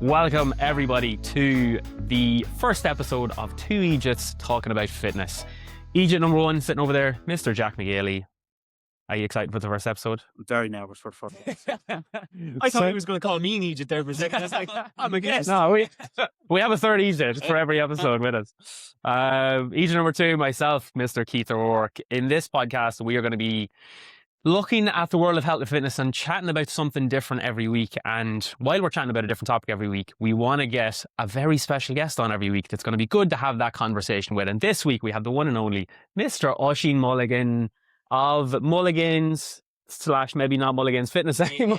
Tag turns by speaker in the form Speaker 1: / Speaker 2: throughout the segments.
Speaker 1: Welcome everybody to the first episode of Two Eejits talking about fitness. Eejit number one sitting over there, Mr. Jack McGailey. Are you excited for the first episode?
Speaker 2: I'm very nervous for the first one. I thought he was going to call me an Egypt there for a second. I was like, I'm a guest.
Speaker 1: No, we have a third Eejit for every episode with us. Eejit number two, myself, Mr. Keith O'Rourke. In this podcast, we are going to be looking at the world of health and fitness and chatting about something different every week. And while we're chatting about a different topic every week, we want to get a very special guest on every week that's going to be good to have that conversation with. And this week we have the one and only Mr. Oisin Mulligan of Mulligan's / maybe not Mulligan's Fitness anymore.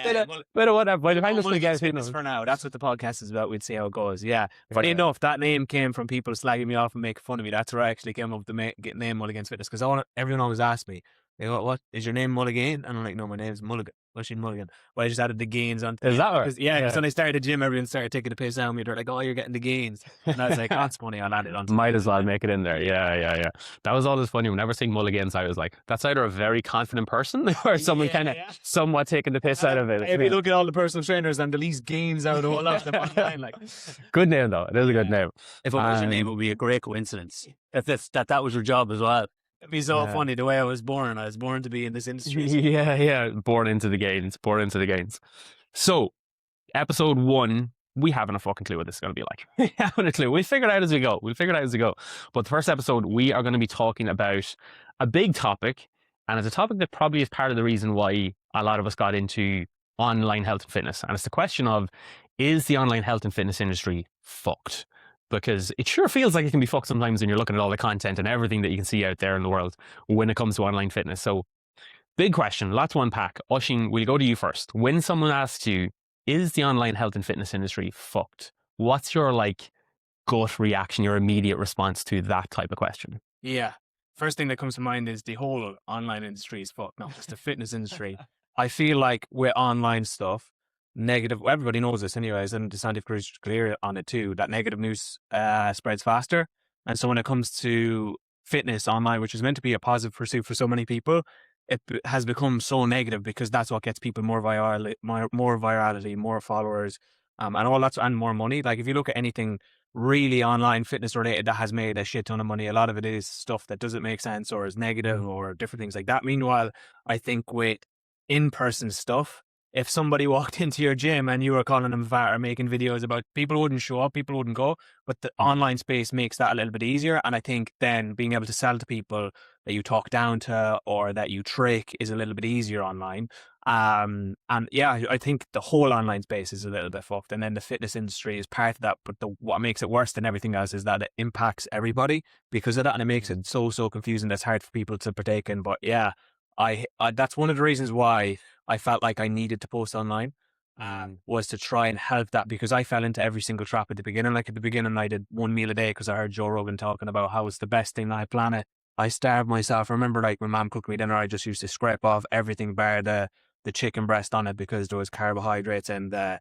Speaker 1: Bit of whatever. But if I'm just going to get
Speaker 2: fitness for now, that's what the podcast is about. We'd see how it goes. Yeah. Funny enough, that name came from people slagging me off and making fun of me. That's where I actually came up with the name Mulligan's Fitness, because everyone always asks me, they go, what is your name Mulligan? And I'm like, no, my name's Mulligan. Oisin Mulligan. Well, I just added the gains on.
Speaker 1: Is that right?
Speaker 2: Yeah. So when I started the gym, everyone started taking the piss out of me. They're like, oh, you're getting the gains. And I was like, that's funny. I'll add it on.
Speaker 1: Might as well make it in there. Yeah. That was always funny. Whenever seeing Mulligans, I was like, that's either a very confident person or someone kind of somewhat taking the piss out of it.
Speaker 2: If you look at all the personal trainers and the least gains out of all of them online, like.
Speaker 1: Good name though. It is a good name.
Speaker 3: If it was your name, it would be a great coincidence. If that was your job as well.
Speaker 2: It'd be so funny the way I was born. I was born to be in this industry.
Speaker 1: Yeah. Born into the gains. So, episode 1, we haven't a fucking clue what this is going to be like. We haven't a clue. We'll figure it out as we go. But the first episode, we are going to be talking about a big topic. And it's a topic that probably is part of the reason why a lot of us got into online health and fitness. And it's the question of, is the online health and fitness industry fucked? Because it sure feels like it can be fucked sometimes when you're looking at all the content and everything that you can see out there in the world when it comes to online fitness. So, big question, lots to unpack. Oisin, we'll go to you first. When someone asks you, is the online health and fitness industry fucked? What's your gut reaction, your immediate response to that type of question?
Speaker 2: Yeah. First thing that comes to mind is the whole online industry is fucked. No, it's the fitness industry. I feel like with online stuff, negative, everybody knows this anyways, and the scientific research is clear on it too, that negative news spreads faster. And so when it comes to fitness online, which is meant to be a positive pursuit for so many people, it has become so negative because that's what gets people more virality, more followers, and all that, and more money. Like if you look at anything really online fitness related that has made a shit ton of money, a lot of it is stuff that doesn't make sense or is negative or different things like that. Meanwhile, I think with in-person stuff, if somebody walked into your gym and you were calling them fat or making videos about, people wouldn't show up, people wouldn't go, but the online space makes that a little bit easier. And I think then being able to sell to people that you talk down to or that you trick is a little bit easier online. And yeah, I think the whole online space is a little bit fucked. And then the fitness industry is part of that. But what makes it worse than everything else is that it impacts everybody because of that. And it makes it so confusing that's hard for people to partake in. But yeah, I that's one of the reasons why I felt like I needed to post online, was to try and help that, because I fell into every single trap at the beginning. Like at the beginning, I did 1 meal a day because I heard Joe Rogan talking about how it's the best thing on the planet. I starved myself. I remember like when mom cooked me dinner, I just used to scrape off everything bar the chicken breast on it because there was carbohydrates and the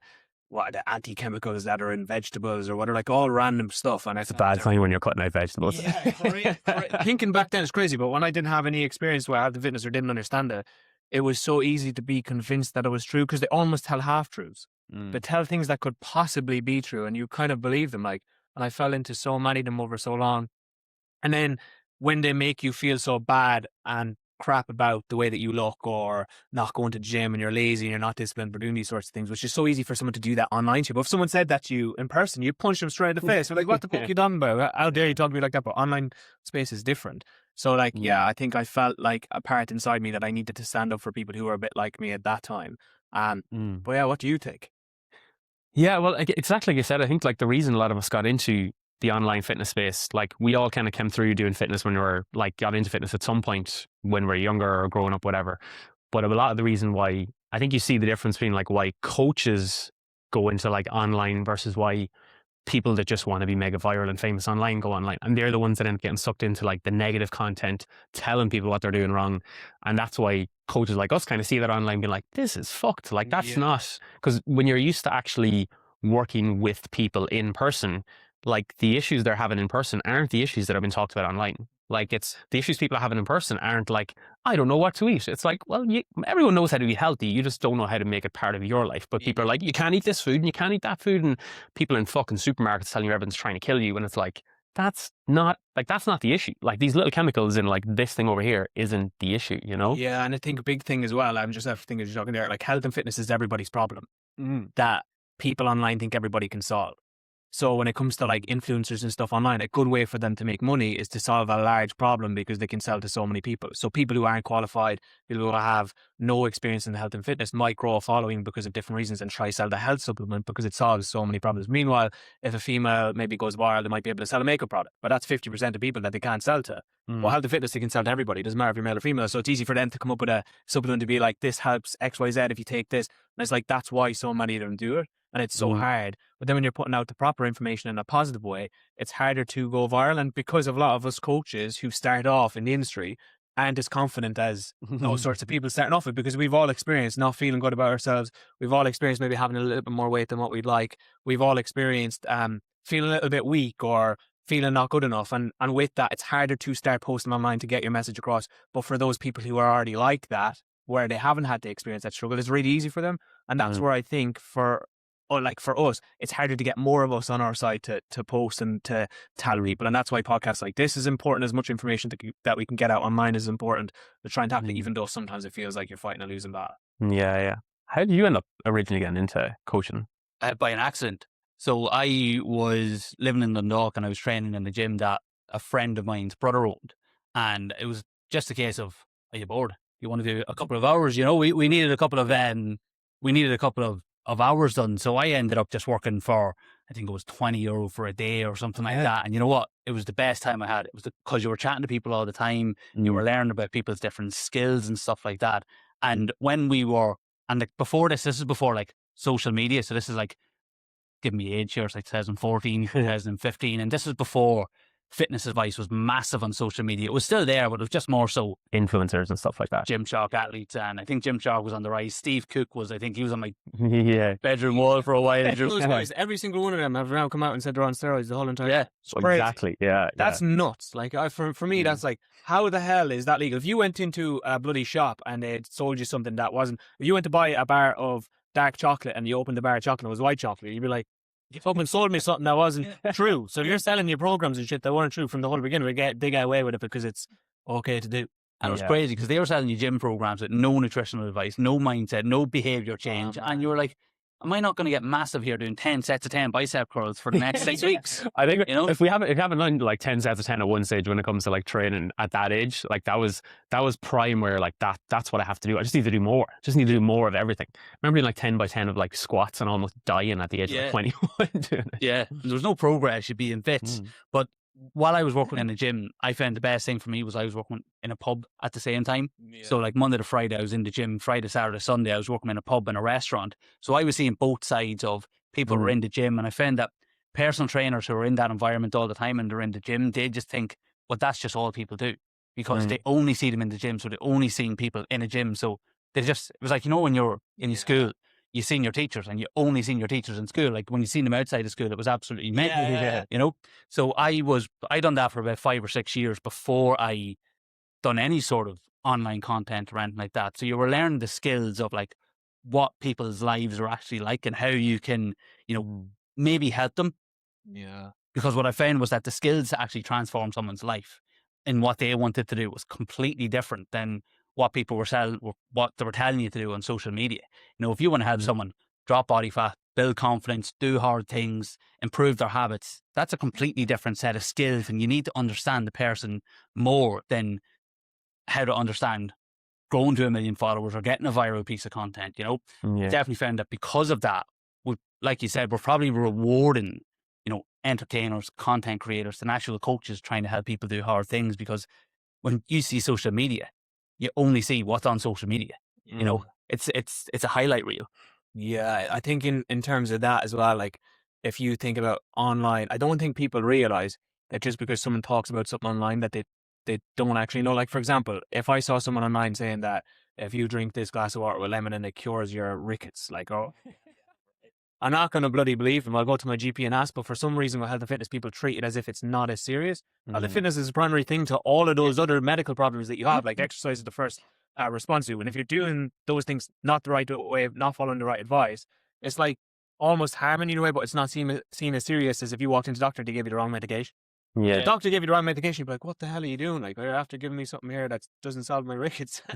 Speaker 2: anti-chemicals that are in vegetables or whatever, like all random stuff. And it's
Speaker 1: a bad sign when you're cutting out vegetables.
Speaker 2: Yeah, thinking back then is crazy, but when I didn't have any experience where I had the fitness or didn't understand it, it was so easy to be convinced that it was true because they almost tell half-truths. They tell things that could possibly be true and you kind of believe them. And I fell into so many of them over so long. And then when they make you feel so bad and crap about the way that you look or not going to the gym and you're lazy and you're not disciplined for doing these sorts of things, which is so easy for someone to do that online too. But if someone said that to you in person, you punch them straight in the face. You're like, what the fuck you done about? How dare you talk to me like that? But online space is different. So yeah, I think I felt like a part inside me that I needed to stand up for people who were a bit like me at that time. But yeah, what do you think?
Speaker 1: Yeah, well, exactly like you said, I think the reason a lot of us got into the online fitness space, we all kind of came through doing fitness when we were got into fitness at some point when we were younger or growing up, whatever. But a lot of the reason why I think you see the difference between why coaches go into online versus why people that just want to be mega viral and famous online go online, and they're the ones that end up getting sucked into the negative content, telling people what they're doing wrong. And that's why coaches like us kind of see that online being like, this is fucked. That's not, because when you're used to actually working with people in person, like the issues they're having in person aren't the issues that have been talked about online. Like it's the issues people are having in person aren't like, I don't know what to eat. It's like, well, everyone knows how to be healthy. You just don't know how to make it part of your life. But people are like, you can't eat this food and you can't eat that food. And people in fucking supermarkets telling you everyone's trying to kill you. And it's like, that's not the issue. Like these little chemicals in like this thing over here isn't the issue, you know?
Speaker 2: Yeah, and I think a big thing as well, I'm just thinking as you're talking there, like health and fitness is everybody's problem that people online think everybody can solve. So when it comes to like influencers and stuff online, a good way for them to make money is to solve a large problem because they can sell to so many people. So people who aren't qualified, people who have no experience in health and fitness might grow a following because of different reasons and try sell the health supplement because it solves so many problems. Meanwhile, if a female maybe goes viral, they might be able to sell a makeup product, but that's 50% of people that they can't sell to. Well, health and fitness, they can sell to everybody. It doesn't matter if you're male or female. So it's easy for them to come up with a supplement to be like, this helps X, Y, Z if you take this. And it's like, that's why so many of them do it. And it's so hard. But then when you're putting out the proper information in a positive way, it's harder to go viral. And because of a lot of us coaches who start off in the industry aren't as confident as those sorts of people starting off with, because we've all experienced not feeling good about ourselves. We've all experienced maybe having a little bit more weight than what we'd like. We've all experienced feeling a little bit weak or feeling not good enough. And with that, it's harder to start posting online to get your message across. But for those people who are already like that, where they haven't had to experience that struggle, it's really easy for them. And that's where I think for us, it's harder to get more of us on our side to post and to tell people. And that's why podcasts like this is important. As much information that we can get out online is important to try and tackle it, even though sometimes it feels like you're fighting a losing battle.
Speaker 1: Yeah. How did you end up originally getting into coaching?
Speaker 3: By an accident. So I was living in Dundalk and I was training in the gym that a friend of mine's brother owned. And it was just a case of, are you bored? You want to do a couple of hours? You know, we needed a couple of hours done. So I ended up just working for, I think it was €20 for a day or something like that. And you know what? It was the best time I had. It was because you were chatting to people all the time. You were learning about people's different skills and stuff like that. And when we were, and like before this is before like social media. So this is like, give me age here, it's like 2014, 2015. And this was before fitness advice was massive on social media. It was still there, but it was just more so
Speaker 1: influencers and stuff like that.
Speaker 3: Gymshark athletes. And I think Gymshark was on the rise. Steve Cook was, I think he was on my
Speaker 1: Yeah.
Speaker 3: bedroom wall for a while.
Speaker 2: Those guys, every single one of them have now come out and said they're on steroids the whole entire
Speaker 3: Yeah.
Speaker 1: Exactly. Yeah.
Speaker 2: That's nuts. Like for me, that's like, how the hell is that legal? If you went into a bloody shop and they sold you something that wasn't, if you went to buy a bar of dark chocolate and you opened the bar of chocolate and it was white chocolate, you'd be like, you fucking sold me something that wasn't true. So you're selling your programs and shit that weren't true from the whole beginning. They get away with it because it's okay to do.
Speaker 3: And it was crazy because they were selling you gym programs with no nutritional advice, no mindset, no behavior change. And you were like, am I not going to get massive here doing 10 sets of 10 bicep curls for the next 6 weeks?
Speaker 1: I think,
Speaker 3: you know,
Speaker 1: if you haven't done like 10 sets of 10 at one stage when it comes to like training at that age, like that was prime where like that's what I have to do. I just need to do more. Just need to do more of everything. I remember doing like 10 by 10 of like squats and almost dying at the age of like 21 doing it.
Speaker 3: Yeah. There was no progress. You'd be in fits. But while I was working in the gym, I found the best thing for me was I was working in a pub at the same time. Yeah. So like Monday to Friday, I was in the gym. Friday, Saturday, Sunday, I was working in a pub and a restaurant. So I was seeing both sides of people who were in the gym. And I found that personal trainers who are in that environment all the time and they're in the gym, they just think, well, that's just all people do because they only see them in the gym. So they only seen people in a gym. So it was like, you know, when you're in school, you seen your teachers and you only seen your teachers in school. Like when you seen them outside of school, it was absolutely mental, you know? So I done that for about 5 or 6 years before I done any sort of online content or anything like that. So you were learning the skills of like what people's lives are actually like and how you can, you know, maybe help them.
Speaker 2: Yeah.
Speaker 3: Because what I found was that the skills to actually transform someone's life and what they wanted to do was completely different than what people what they were telling you to do on social media. You know, if you want to help someone drop body fat, build confidence, do hard things, improve their habits, that's a completely different set of skills. And you need to understand the person more than how to understand growing to 1 million followers or getting a viral piece of content, you know? Definitely found that because of that, like you said, we're probably rewarding, you know, entertainers, content creators, and actual coaches trying to help people do hard things, because when you see social media, you only see what's on social media. You know, it's a highlight reel.
Speaker 2: Yeah, I think in terms of that as well, like if you think about online, I don't think people realize that just because someone talks about something online that they don't actually know. Like, for example, if I saw someone online saying that if you drink this glass of water with lemon and it cures your rickets, like, oh, I'm not going to bloody believe him. I'll go to my GP and ask, but for some reason with health and fitness, people treat it as if it's not as serious. The fitness is a primary thing to all of those other medical problems that you have, like exercise is the first response to. And if you're doing those things not the right way, not following the right advice, it's like almost harming you in a way, but it's not seen as serious as if you walked into the doctor and they gave you the wrong medication.
Speaker 1: Yeah.
Speaker 2: If the doctor gave you the wrong medication, you'd be like, what the hell are you doing? Like, you're after giving me something here that doesn't solve my rickets.
Speaker 1: I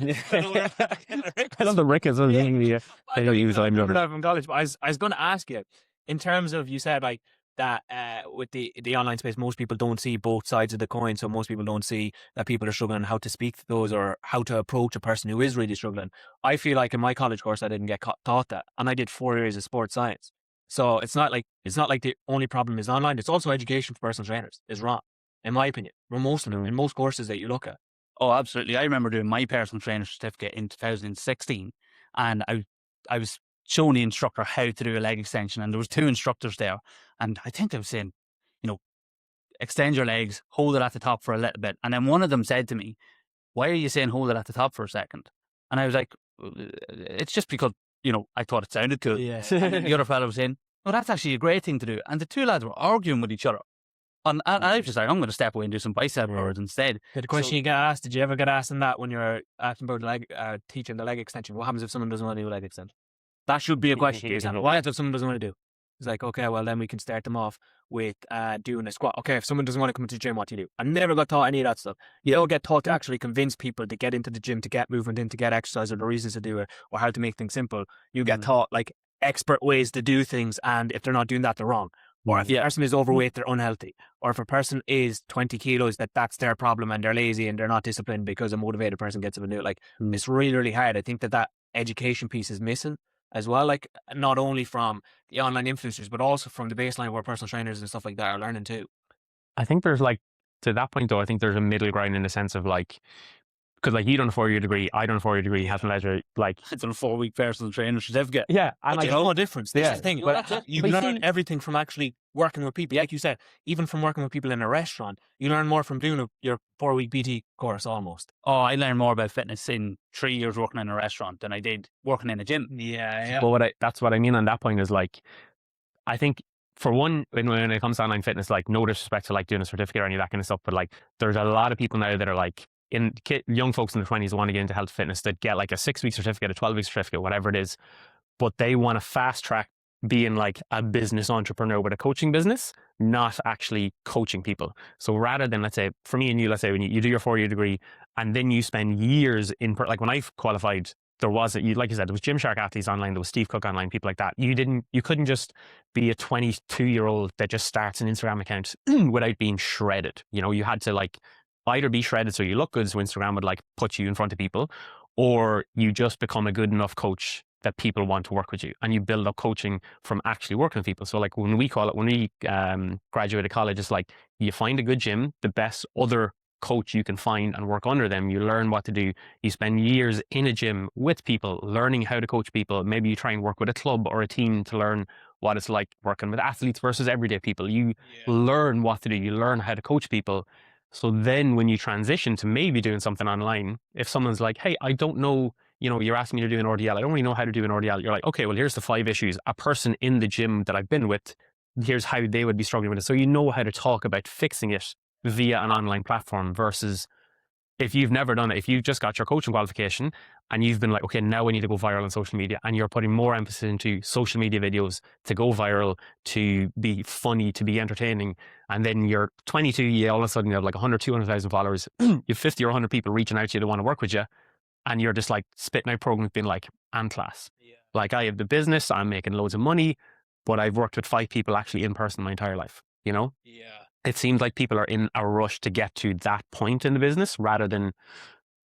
Speaker 1: love the rickets. I don't use
Speaker 2: I remember that from college, but I was going to ask you, in terms of, you said like that with the online space, most people don't see both sides of the coin. So most people don't see that people are struggling, how to speak to those or how to approach a person who is really struggling. I feel like in my college course, I didn't get taught that. And I did 4 years of sports science. So it's not like the only problem is online. It's also education for personal trainers is wrong, in my opinion. For most of them, in most courses that you look at.
Speaker 3: Oh, absolutely. I remember doing my personal trainer certificate in 2016, and I was showing the instructor how to do a leg extension, and there was 2 instructors there, and I think they were saying, extend your legs, hold it at the top for a little bit, and then one of them said to me, "Why are you saying hold it at the top for a second?" And I was like, "It's just because I thought it sounded cool."
Speaker 2: Yeah.
Speaker 3: And then the other fellow was saying, "No, that's actually a great thing to do." And the 2 lads were arguing with each other. And I was just like, I'm going to step away and do some bicep curls instead.
Speaker 2: The question you get asked, did you ever get asked in that when you're asking about teaching the leg extension? What happens if someone doesn't want to do a leg extension? That should be a question. What happens if someone doesn't want to do? It's like, okay, well, then we can start them off with doing a squat. Okay, if someone doesn't want to come to the gym, what do you do? I never got taught any of that stuff. You don't get taught to actually convince people to get into the gym, to get movement in, to get exercise, or the reasons to do it, or how to make things simple. You get taught like expert ways to do things, and if they're not doing that, they're wrong. Or if a person is overweight, they're unhealthy. Or if a person is 20 kilos, that's their problem and they're lazy and they're not disciplined because a motivated person gets up and do it. Like, it's really, really hard. I think that education piece is missing as well. Like, not only from the online influencers, but also from the baseline where personal trainers and stuff like that are learning too.
Speaker 1: I think there's like, to that point though, I think there's a middle ground in the sense of like, because like you done a 4-year degree, I done a 4-year degree, health and leisure, like
Speaker 3: It's on a 4-week personal trainer certificate.
Speaker 1: yeah, and
Speaker 2: But no difference. This is the thing.
Speaker 3: But
Speaker 2: You
Speaker 1: but
Speaker 2: learn everything from actually working with people. Like you said, even from working with people in a restaurant, you learn more from doing your 4-week PT course almost.
Speaker 3: Oh, I learned more about fitness in 3 years working in a restaurant than I did working in a gym.
Speaker 2: Yeah.
Speaker 1: But that's what I mean on that point is like, I think for one, when it comes to online fitness, like no disrespect to like doing a certificate or any of that kind of stuff, but like there's a lot of people now that are like young folks in their 20s want to get into health fitness that get like a 6-week certificate, a 12-week certificate, whatever it is, but they want to fast track being like a business entrepreneur with a coaching business, not actually coaching people. So rather than, let's say, for me and you, let's say when you do your 4-year degree and then you spend years like when I qualified, there was like you said, there was Gymshark athletes online, there was Steve Cook online, people like that. You couldn't just be a 22-year-old that just starts an Instagram account without being shredded. You had to like either be shredded so you look good, so Instagram would like put you in front of people, or you just become a good enough coach that people want to work with you, and you build up coaching from actually working with people. So like when we graduated college, it's like you find a good gym, the best other coach you can find and work under them. You learn what to do. You spend years in a gym with people, learning how to coach people. Maybe you try and work with a club or a team to learn what it's like working with athletes versus everyday people. You learn what to do. You learn how to coach people. So then when you transition to maybe doing something online, if someone's like, hey, I don't know, you're asking me to do an RDL. I don't really know how to do an RDL. You're like, okay, well, here's the 5 issues. A person in the gym that I've been with, here's how they would be struggling with it. So you know how to talk about fixing it via an online platform versus if you've never done it, if you've just got your coaching qualification and you've been like, okay, now we need to go viral on social media, and you're putting more emphasis into social media videos to go viral, to be funny, to be entertaining, and then you're 22, you all of a sudden you have like 100, 200,000 followers, you have 50 or 100 people reaching out to you to want to work with you, and you're just like spitting out programs being like, I'm class. Yeah. Like I have the business, I'm making loads of money, but I've worked with 5 people actually in person my entire life, Yeah. It seems like people are in a rush to get to that point in the business rather than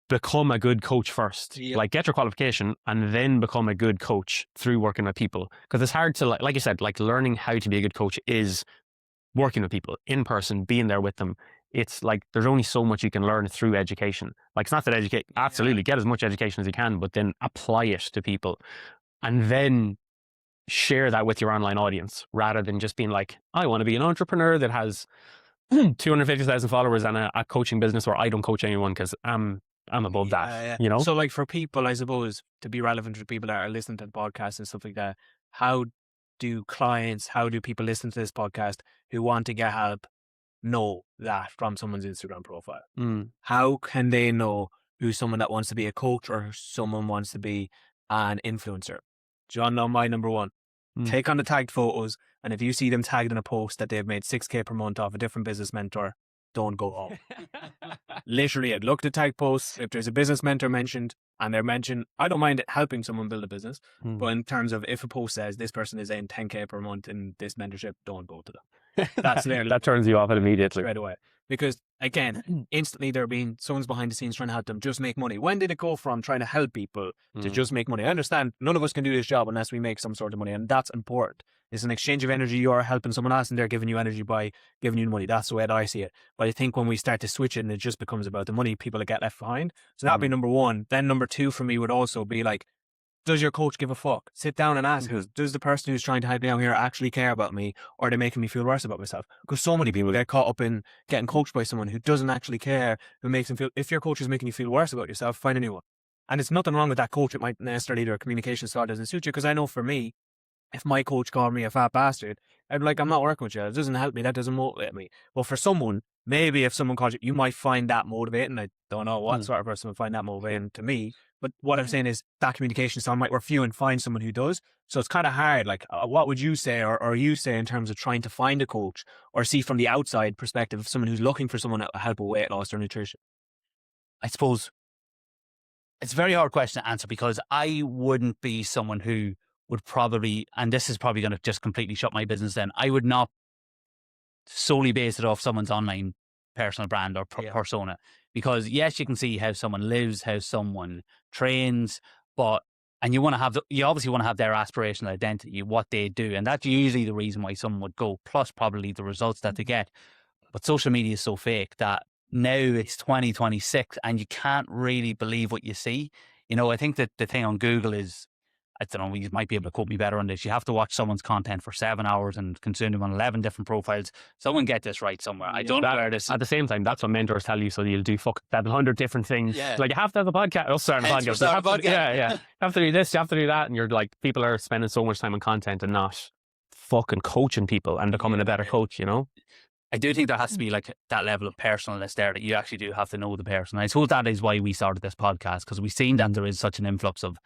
Speaker 1: become a good coach first. Yeah. Like get your qualification and then become a good coach through working with people. Because it's hard to, like you said, like learning how to be a good coach is working with people in person, being there with them. It's like there's only so much you can learn through education. Like it's not that absolutely get as much education as you can, but then apply it to people and then share that with your online audience rather than just being like, I want to be an entrepreneur that has 250,000 followers and a coaching business where I don't coach anyone because I'm above that.
Speaker 2: So like for people, I suppose, to be relevant to people that are listening to the podcast and stuff like that, how do clients, how do people listen to this podcast who want to get help know that from someone's Instagram profile? How can they know who's someone that wants to be a coach or someone wants to be an influencer? John, know my number one. Take on the tagged photos, and if you see them tagged in a post that they've made 6K per month off a different business mentor, don't go home. Literally, I'd look at the tag posts. If there's a business mentor mentioned and they're mentioned, I don't mind helping someone build a business. But in terms of if a post says this person is in 10K per month in this mentorship, don't go to them. That's there.
Speaker 1: That turns you off immediately.
Speaker 2: Straight away. Because again, instantly someone's behind the scenes trying to help them just make money. When did it go from trying to help people to just make money? I understand none of us can do this job unless we make some sort of money, and that's important. It's an exchange of energy. You're helping someone else and they're giving you energy by giving you money. That's the way that I see it. But I think when we start to switch it and it just becomes about the money, people get left behind. So that'd be number one. Then number two for me would also be like, does your coach give a fuck? Sit down and ask, does the person who's trying to help me out here actually care about me, or are they making me feel worse about myself? Because so many people get caught up in getting coached by someone who doesn't actually care, who makes them feel, if your coach is making you feel worse about yourself, find a new one. And it's nothing wrong with that coach. It might necessarily their communication style doesn't suit you, because I know for me, if my coach called me a fat bastard, I'd be like, I'm not working with you. It doesn't help me. That doesn't motivate me. But for someone, maybe if someone calls you might find that motivating. I don't know what sort of person would find that motivating to me. But what I'm saying is that communication style might work for you and find someone who does. So it's kind of hard. Like, what would you say or you say in terms of trying to find a coach or see from the outside perspective of someone who's looking for someone to help with weight loss or nutrition?
Speaker 3: I suppose it's a very hard question to answer, because I wouldn't be someone who would probably, and this is probably going to just completely shut my business down, I would not solely base it off someone's online personal brand or persona. Because yes, you can see how someone lives, how someone trains, and you obviously want to have their aspirational identity, what they do. And that's usually the reason why someone would go, plus probably the results that they get. But social media is so fake that now it's 2026 and you can't really believe what you see. I think that the thing on Google is, I don't know, you might be able to quote me better on this. You have to watch someone's content for 7 hours and consume them on 11 different profiles. Someone get this right somewhere. I don't know where this.
Speaker 1: At the same time, that's what mentors tell you. So you'll do 700 different things.
Speaker 3: Yeah.
Speaker 1: Like, you have to have a podcast. Oh, start a podcast. Yeah. You have to do this. You have to do that. And you're like, people are spending so much time on content and not fucking coaching people and becoming a better coach,
Speaker 3: I do think there has to be like that level of personalness there, that you actually do have to know the person. I suppose that is why we started this podcast, because we've seen that there is such an influx of,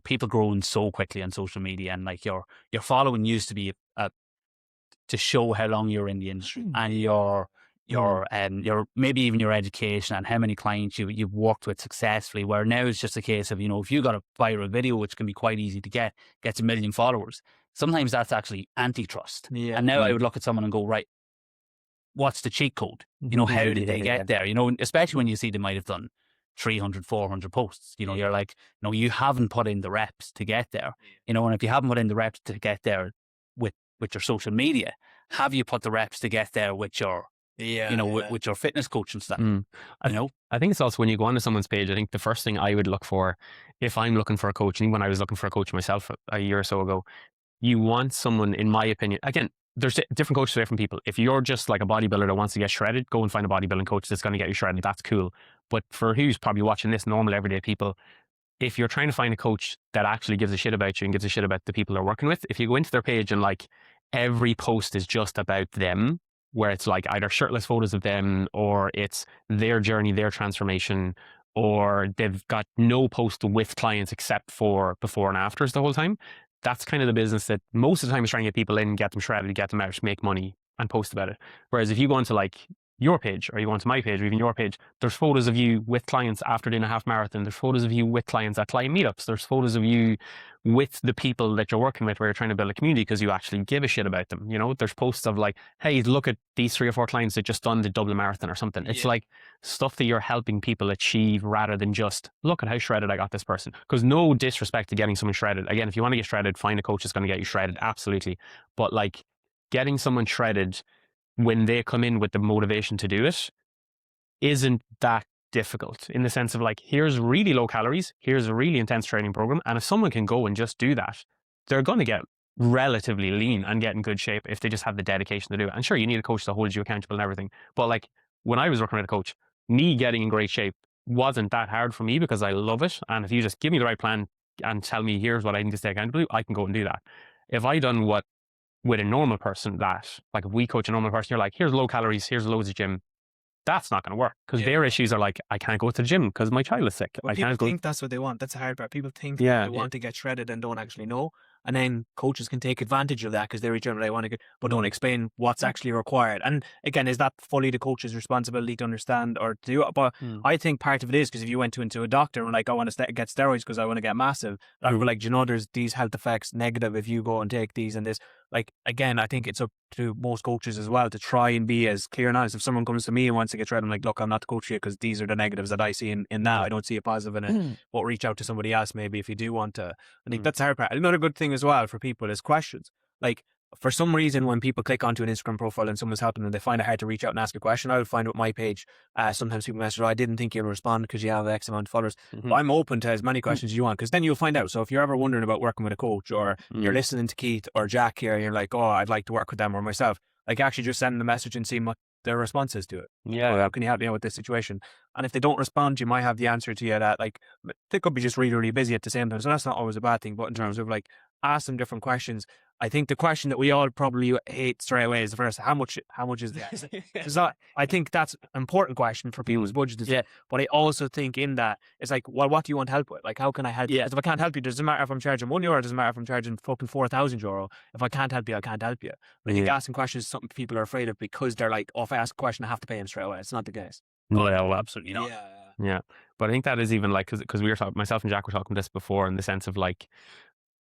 Speaker 3: people growing so quickly on social media, and like your following used to be to show how long you're in the industry and your maybe even your education and how many clients you've worked with successfully, where now it's just a case of, if you got a viral video, which can be quite easy to gets 1 million followers, sometimes that's actually antitrust. And now I would look at someone and go, right, what's the cheat code? How did they get there? Especially when you see they might have done 300, 400 posts. You're like, you haven't put in the reps to get there. And if you haven't put in the reps to get there with your social media, have you put the reps to get there with your, with your fitness coach and stuff?
Speaker 1: I think it's also when you go onto someone's page, I think the first thing I would look for, if I'm looking for a coach, and even when I was looking for a coach myself a year or so ago, you want someone, in my opinion, again, there's different coaches for different people. If you're just like a bodybuilder that wants to get shredded, go and find a bodybuilding coach that's going to get you shredded. That's cool. But for who's probably watching this, normal everyday people, if you're trying to find a coach that actually gives a shit about you and gives a shit about the people they're working with, if you go into their page and like every post is just about them, where it's like either shirtless photos of them, or it's their journey, their transformation, or they've got no post with clients except for before and afters the whole time, that's kind of the business that most of the time is trying to get people in, get them shredded, get them out, make money, and post about it. Whereas if you go onto like your page, or you go onto my page, or even your page, there's photos of you with clients after doing a half marathon. There's photos of you with clients at client meetups. There's photos of you with the people that you're working with, where you're trying to build a community because you actually give a shit about them. There's posts of like, hey, look at these 3 or 4 clients that just done the Dublin Marathon or something. It's like stuff that you're helping people achieve, rather than just look at how shredded I got this person. Because no disrespect to getting someone shredded. Again, if you want to get shredded, find a coach that's going to get you shredded. Absolutely. But like, getting someone shredded when they come in with the motivation to do it isn't that difficult, in the sense of like, here's really low calories, here's a really intense training program, and if someone can go and just do that, they're going to get relatively lean and get in good shape if they just have the dedication to do it. And sure, you need a coach that holds you accountable and everything, but like, when I was working with a coach, me getting in great shape wasn't that hard for me, because I love it, and if you just give me the right plan and tell me here's what I need to stay accountable to, I can go and do that. If I done what with a normal person that, like, if we coach a normal person, you're like, here's low calories, here's loads of gym. That's not going to work because their issues are like, I can't go to the gym because my child is sick.
Speaker 2: Well,
Speaker 1: I
Speaker 2: people
Speaker 1: can't go.
Speaker 2: think that's what they want. That's the hard part. People think
Speaker 1: Yeah.
Speaker 2: they want to get shredded and don't actually know. And then coaches can take advantage of that because they reach out and they want to get, but don't explain what's actually required. And again, is that fully the coach's responsibility to understand or to do it? But I think part of it is because if you went into a doctor and like, I want to get steroids because I want to get massive, I would be like, do you know, there's these health effects negative if you go and take these and this. Like, again, I think it's up to most coaches as well to try and be as clear and honest. If someone comes to me and wants to get shredded, I'm like, look, I'm not the coach here because these are the negatives that I see in that. I don't see a positive in it. But reach out to somebody else maybe if you do want to. I think that's the hard part. Another good thing as well for people is questions. Like, for some reason, when people click onto an Instagram profile and someone's helping them, they find it hard to reach out and ask a question. I would find with my page, sometimes people message, I didn't think you'd respond because you have X amount of followers. But I'm open to as many questions as you want because then you'll find out. So if you're ever wondering about working with a coach or you're listening to Keith or Jack here and you're like, oh, I'd like to work with them or myself, like actually just send them a message and see what their response is to it.
Speaker 1: Yeah.
Speaker 2: Or how can you help me out with this situation? And if they don't respond, you might have the answer to you that, like, they could be just really, really busy at the same time. So that's not always a bad thing. But in terms of like, ask them different questions. I think the question that we all probably hate straight away is the first, how much is the I think that's an important question for people's budgets.
Speaker 3: Yeah.
Speaker 2: But I also think in that, it's like, well, what do you want help with? Like, how can I help you?
Speaker 3: Yeah.
Speaker 2: 'Cause if I can't help you, does it matter if I'm charging €1 or does it matter if I'm charging fucking €4,000? If I can't help you, I can't help you. But I think asking questions is something people are afraid of because they're like, oh, if I ask a question, I have to pay him straight away. It's not the case.
Speaker 3: No, absolutely not.
Speaker 1: Yeah. But I think that is even like, because we were talking, myself and Jack were talking this before in the sense of like,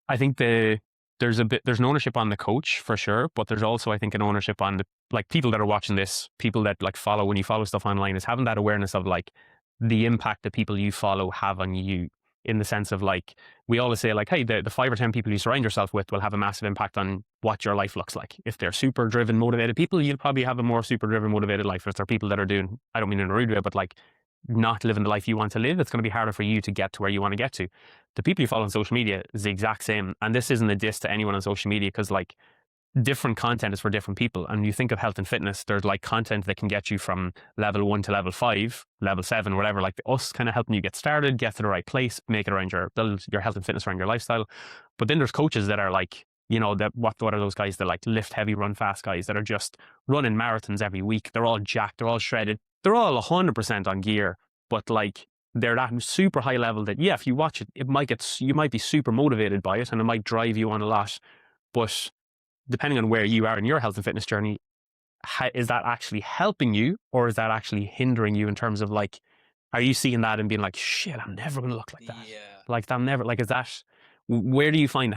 Speaker 1: I think there's an ownership on the coach for sure, but there's also, I think, an ownership on the, like, people that are watching this, people that like follow, when you follow stuff online, is having that awareness of like the impact that people you follow have on you, in the sense of like, we always say like, hey, the 5 or 10 people you surround yourself with will have a massive impact on what your life looks like. If they're super driven, motivated people, you'll probably have a more super driven, motivated life. If they're people that are doing, I don't mean in a rude way, but like not living the life you want to live, it's going to be harder for you to get to where you want to get to. The people you follow on social media is the exact same. And this isn't a diss to anyone on social media, because like different content is for different people. And you think of health and fitness, there's like content that can get you from level 1 to level 5, level 7, whatever, like us kind of helping you get started, get to the right place, make it around build your health and fitness around your lifestyle. But then there's coaches that are like, you know, that what are those guys that like lift heavy, run fast guys that are just running marathons every week. They're all jacked, they're all shredded, they're all 100% on gear, but like they're that super high level that, yeah, if you watch it, you might be super motivated by it and it might drive you on a lot. But depending on where you are in your health and fitness journey, is that actually helping you or is that actually hindering you in terms of like, are you seeing that and being like, shit, I'm never going to look like that?
Speaker 2: Yeah.
Speaker 1: Like, I'm never, like, is that, how do you find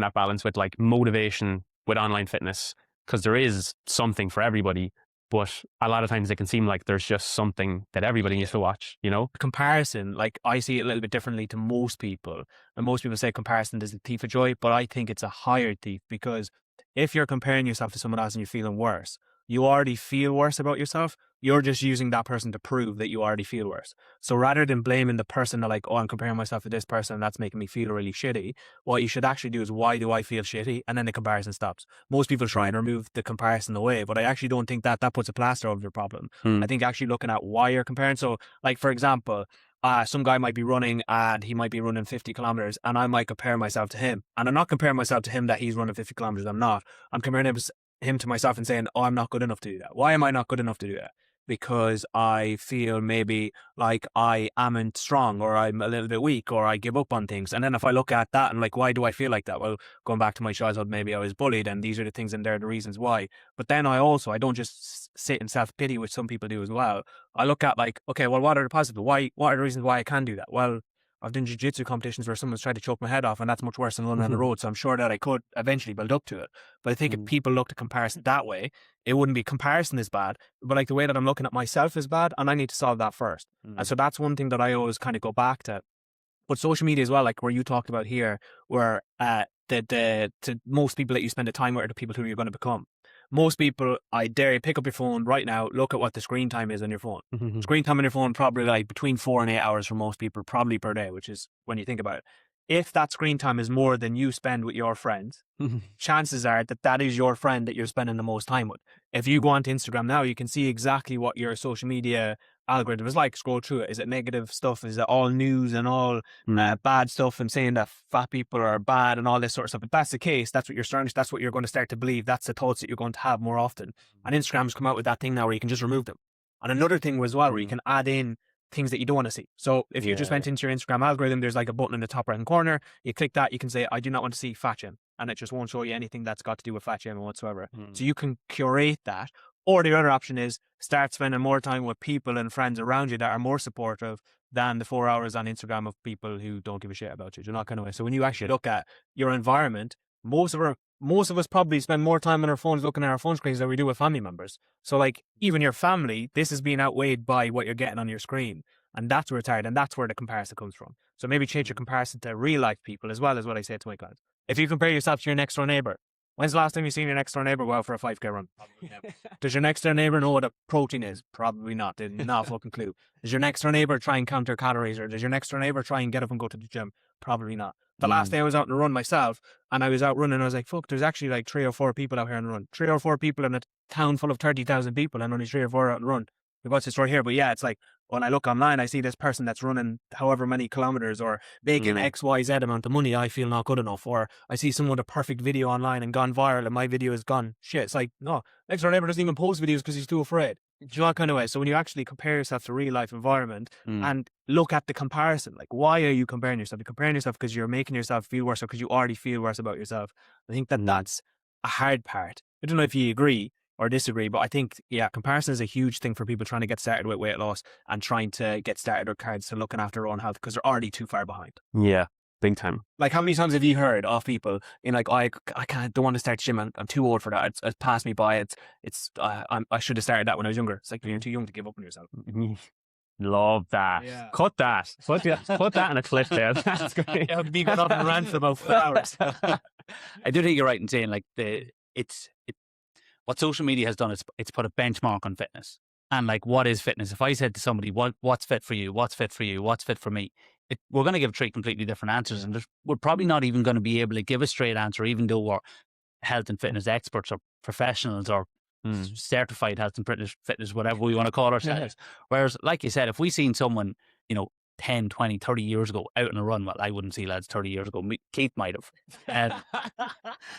Speaker 1: that balance with like motivation with online fitness? Because there is something for everybody, but a lot of times it can seem like there's just something that everybody needs to watch, you know?
Speaker 2: Comparison, like I see it a little bit differently to most people. And most people say comparison is a thief of joy, but I think it's a higher thief, because if you're comparing yourself to someone else and you're feeling worse, you already feel worse about yourself. You're just using that person to prove that you already feel worse. So rather than blaming the person, like, oh, I'm comparing myself to this person and that's making me feel really shitty, what you should actually do is, why do I feel shitty? And then the comparison stops. Most people try and remove the comparison away, but I actually don't think that puts a plaster over the problem. I think actually looking at why you're comparing. So like, for example, some guy might be running and he might be running 50 kilometers and I might compare myself to him. And I'm not comparing myself to him that he's running 50 kilometers. I'm not. I'm comparing him to myself and saying, oh, I'm not good enough to do that. Why am I not good enough to do that? Because I feel maybe like I amn't strong, or I'm a little bit weak, or I give up on things. And then if I look at that and like, why do I feel like that? Well, going back to my childhood, maybe I was bullied and these are the things and they're the reasons why. But then I don't just sit in self-pity, which some people do as well. I look at like, okay, well, what are the positives? What are the reasons why I can do that? Well, I've done jiu-jitsu competitions where someone's tried to choke my head off, and that's much worse than running on the road. So I'm sure that I could eventually build up to it. But I think if people looked at comparison that way, it wouldn't be comparison is bad, but like the way that I'm looking at myself is bad, and I need to solve that first. And so that's one thing that I always kind of go back to. But social media as well, like where you talked about here, where to most people that you spend the time with are the people who you're going to become. Most people, I dare you, pick up your phone right now, look at what the screen time is on your phone. Screen time on your phone, probably like between 4 and 8 hours for most people, probably per day, which is, when you think about it, if that screen time is more than you spend with your friends, chances are that that is your friend that you're spending the most time with. If you go onto Instagram now, you can see exactly what your social media algorithm is like. Scroll through it. Is it negative stuff? Is it all news and all bad stuff and saying that fat people are bad and all this sort of stuff? If that's the case, that's what you're starting. That's what you're going to start to believe. That's the thoughts that you're going to have more often. And Instagram's come out with that thing now where you can just remove them. And another thing as well, where you can add in things that you don't want to see. So if you just went into your Instagram algorithm, there's like a button in the top right hand corner. You click that, you can say, I do not want to see fat shaming, and it just won't show you anything that's got to do with fat shaming whatsoever. So you can curate that. Or the other option is start spending more time with people and friends around you that are more supportive than the 4 hours on Instagram of people who don't give a shit about you. Do you know that kind of way? So when you actually look at your environment, most of us probably spend more time on our phones looking at our phone screens than we do with family members. So like even your family, this is being outweighed by what you're getting on your screen. And that's where it's hard. And that's where the comparison comes from. So maybe change your comparison to real life people as well, as what I say to my clients. If you compare yourself to your next door neighbor, when's the last time you seen your next door neighbor go out for a 5K run? Does your next door neighbor know what a protein is? Probably not. They have not a fucking clue. Does your next door neighbor try and count their calories, or does your next door neighbor try and get up and go to the gym? Probably not. The last day I was out on a run myself, and I was out running, I was like, fuck, there's actually like 3 or 4 people out here on the run. 3 or 4 people in a town full of 30,000 people, and only 3 or 4 out on the run. What's the story here? But yeah, it's like when I look online, I see this person that's running however many kilometers or making XYZ amount of money. I feel not good enough. Or I see someone with a perfect video online and gone viral, and my video is gone shit. It's like, no, next door neighbor doesn't even post videos because he's too afraid. Do you know that kind of way? So when you actually compare yourself to real life environment and look at the comparison, like why are you comparing yourself? You're comparing yourself because you're making yourself feel worse or because you already feel worse about yourself. I think that that's a hard part. I don't know if you agree or disagree, but I think, yeah, comparison is a huge thing for people trying to get started with weight loss and trying to get started with cards to looking after their own health because they're already too far behind.
Speaker 1: Yeah, big time.
Speaker 2: Like how many times have you heard of people in like, I don't want to start gym. I'm too old for that. It's passed me by. I should have started that when I was younger. It's like you're too young to give up on yourself.
Speaker 1: Love that. Yeah. Cut that. Put that in a clip there. That's great.
Speaker 2: It would be going up and rant for about 4 hours.
Speaker 3: I do think you're right in saying like what social media has done is it's put a benchmark on fitness. And like, what is fitness? If I said to somebody, what's fit for you? What's fit for you? What's fit for me? We're going to give 3 completely different answers. And we're probably not even going to be able to give a straight answer, even though we're health and fitness experts or professionals or certified health and fitness, whatever we want to call ourselves. Whereas, like you said, if we seen someone, 10, 20, 30 years ago out on a run, well, I wouldn't see lads 30 years ago. Keith might have.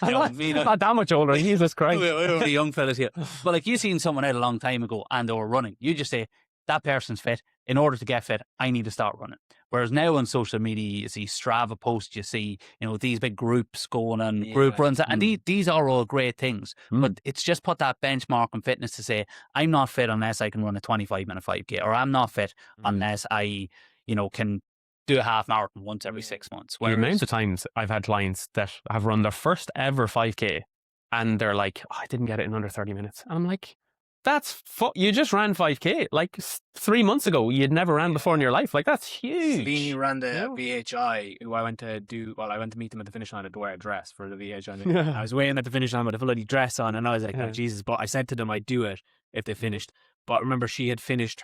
Speaker 1: Not that much older. Jesus Christ.
Speaker 3: We're the young fellas here. But like you seen someone out a long time ago and they were running, you just say, that person's fit. In order to get fit, I need to start running. Whereas now on social media, you see Strava posts, you see, these big groups going on group runs. And these are all great things. But it's just put that benchmark on fitness to say, I'm not fit unless I can run a 25-minute 5K, or I'm not fit unless I can do a half marathon once every 6 months.
Speaker 1: The amount of times I've had clients that have run their first ever 5K and they're like, I didn't get it in under 30 minutes. And I'm like, you just ran 5K like 3 months ago. You'd never ran before in your life. Like, that's huge.
Speaker 2: Sleany ran the VHI, who I went to meet him at the finish line to wear a dress for the VHI. I was waiting at the finish line with a bloody dress on, and I was like, oh, Jesus. But I said to them I'd do it if they finished. But remember, she had finished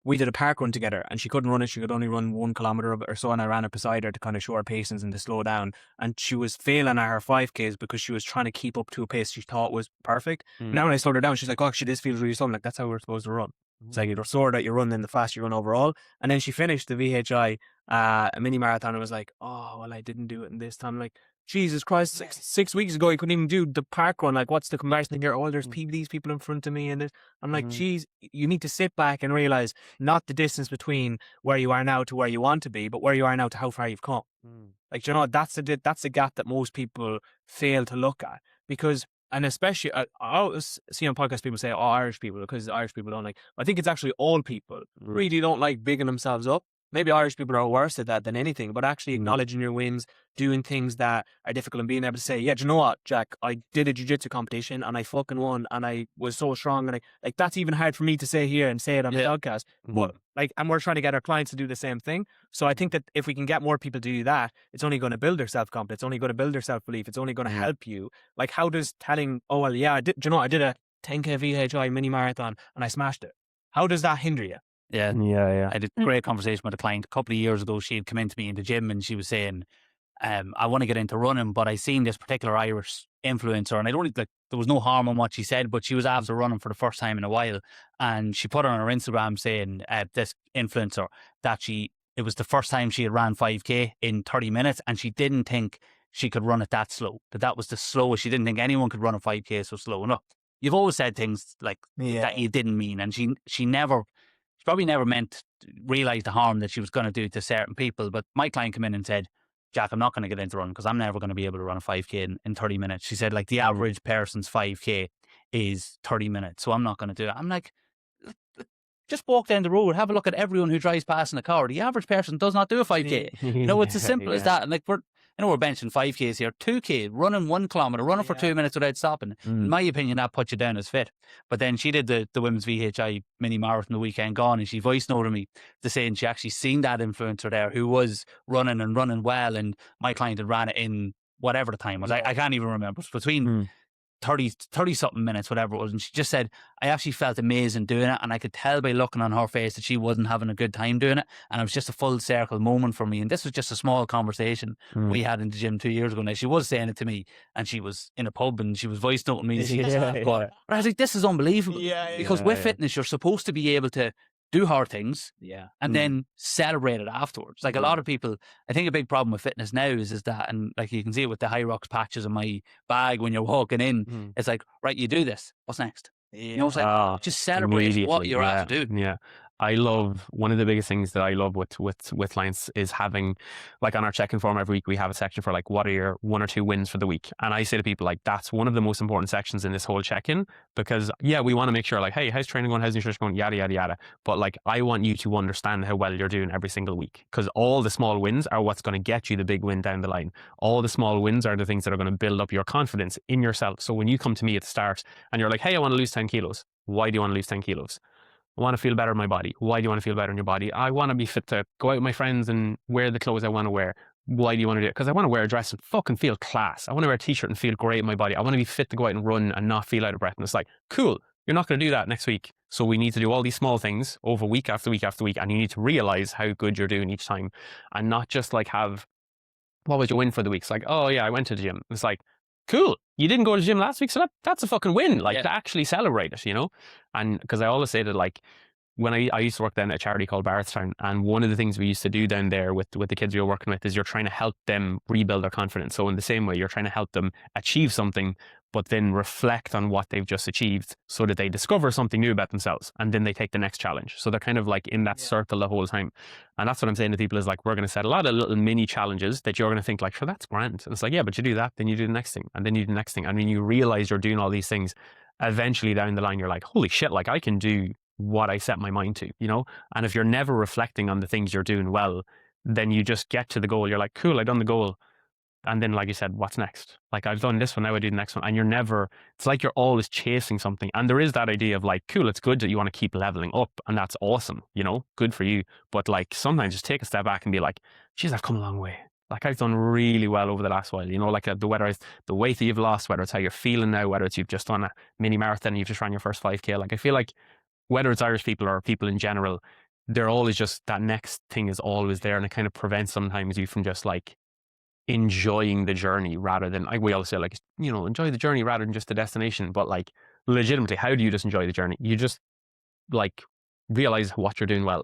Speaker 2: we did a park run together and she couldn't run it. She could only run 1 kilometer of it or so. And I ran it beside her to kind of show her patience and to slow down. And she was failing at her 5Ks because she was trying to keep up to a pace she thought was perfect. Now when I slowed her down, she's like, oh, actually, this feels really slow. I'm like, that's how we're supposed to run. It's like you're slower that you run than the faster you run overall. And then she finished the VHI, a mini marathon, and was like, oh, well, I didn't do it in this time. Like, Jesus Christ, six weeks ago, you couldn't even do the park run. Like, what's the comparison here? Oh, there's these people in front of me. And I'm like, geez, you need to sit back and realize not the distance between where you are now to where you want to be, but where you are now to how far you've come. Like, that's the gap that most people fail to look at. Because, and especially, I always see on podcasts people say, oh, Irish people, because Irish people don't like, I think it's actually all people really don't like bigging themselves up. Maybe Irish people are worse at that than anything, but actually acknowledging your wins, doing things that are difficult, and being able to say, yeah, do you know what, Jack, I did a jiu-jitsu competition and I fucking won and I was so strong, and that's even hard for me to say here and say it on the podcast. But and we're trying to get our clients to do the same thing. So I think that if we can get more people to do that, it's only going to build their self-confidence. It's only going to build their self-belief. It's only going to help you. Like, how does telling, oh, well, yeah, I did a 10K VHI mini marathon and I smashed it. How does that hinder you?
Speaker 3: Yeah. I had a great conversation with a client a couple of years ago. She had come into me in the gym and she was saying, I want to get into running, but I seen this particular Irish influencer, and I don't like, there was no harm in what she said, but she was after running for the first time in a while, and she put on her Instagram saying, this influencer, that it was the first time she had ran 5K in 30 minutes, and she didn't think she could run it that slow. That was the slowest. She didn't think anyone could run a 5K so slow. No, you've always said things like that you didn't mean, and she probably never realised the harm that she was going to do to certain people. But my client came in and said, Jack, I'm not going to get into running because I'm never going to be able to run a 5K in 30 minutes. She said, like, the average person's 5K is 30 minutes, so I'm not going to do it. I'm like, just walk down the road, have a look at everyone who drives past in a car. The average person does not do a 5K. It's as simple as that. And like, we're benching 5Ks here, 2K, running 1 kilometre, running for 2 minutes without stopping. In my opinion, that puts you down as fit. But then she did the women's VHI mini marathon the weekend gone, and she voice noted me to saying she actually seen that influencer there who was running and running well, and my client had ran it in whatever the time was. I can't even remember. It was between 30 something minutes, whatever it was. And she just said, I actually felt amazing doing it. And I could tell by looking on her face that she wasn't having a good time doing it. And it was just a full circle moment for me. And this was just a small conversation we had in the gym 2 years ago. Now, she was saying it to me, and she was in a pub and she was voice noting me. But I was like, this is unbelievable. Because with fitness, you're supposed to be able to do hard things and then celebrate it afterwards. Like a lot of people, I think a big problem with fitness now is that, and like you can see it with the High Rocks patches in my bag when you're walking in, it's like, right, you do this, what's next? It's like, just celebrate what you're at to do.
Speaker 1: Yeah. I love, one of the biggest things that I love with clients is having, like, on our check-in form every week, we have a section for like, what are your 1 or 2 wins for the week? And I say to people, like, that's one of the most important sections in this whole check-in, because we want to make sure, like, hey, how's training going? How's nutrition going? Yada, yada, yada. But like, I want you to understand how well you're doing every single week, because all the small wins are what's going to get you the big win down the line. All the small wins are the things that are going to build up your confidence in yourself. So when you come to me at the start and you're like, hey, I want to lose 10 kilos. Why do you want to lose 10 kilos? I want to feel better in my body. Why do you want to feel better in your body? I want to be fit to go out with my friends and wear the clothes I want to wear. Why do you want to do it? Because I want to wear a dress and fucking feel class. I want to wear a t-shirt and feel great in my body. I want to be fit to go out and run and not feel out of breath. And it's like, cool, you're not going to do that next week. So we need to do all these small things over week after week after week. And you need to realize how good you're doing each time, and not just like have, what was your win for the week? It's like, oh yeah, I went to the gym. It's like, cool, you didn't go to the gym last week, so that's a fucking win. Like, to actually celebrate it, And because I always say that, like, when I used to work down at a charity called Barrettstown, and one of the things we used to do down there with the kids we were working with is you're trying to help them rebuild their confidence. So in the same way, you're trying to help them achieve something, but then reflect on what they've just achieved so that they discover something new about themselves, and then they take the next challenge. So they're kind of like in that circle the whole time. And that's what I'm saying to people is, like, we're going to set a lot of little mini challenges that you're going to think like, sure, that's grand. And it's like, yeah, but you do that, then you do the next thing, and then you do the next thing. And when you realize you're doing all these things, eventually down the line, you're like, holy shit, like, I can do what I set my mind to, And if you're never reflecting on the things you're doing well, then you just get to the goal. You're like, cool, I done the goal. And then, like you said, what's next? Like, I've done this one, now I do the next one. And it's like you're always chasing something. And there is that idea of like, cool, it's good that you want to keep leveling up, and that's awesome, good for you. But like, sometimes just take a step back and be like, geez, I've come a long way. Like, I've done really well over the last while, like whether it's the weight that you've lost, whether it's how you're feeling now, whether it's you've just done a mini marathon and you've just ran your first 5K. Like, I feel like whether it's Irish people or people in general, they're always just, that next thing is always there, and it kind of prevents sometimes you from just like enjoying the journey rather than, like we always say, like, enjoy the journey rather than just the destination. But like, legitimately, how do you just enjoy the journey? You just like realize what you're doing well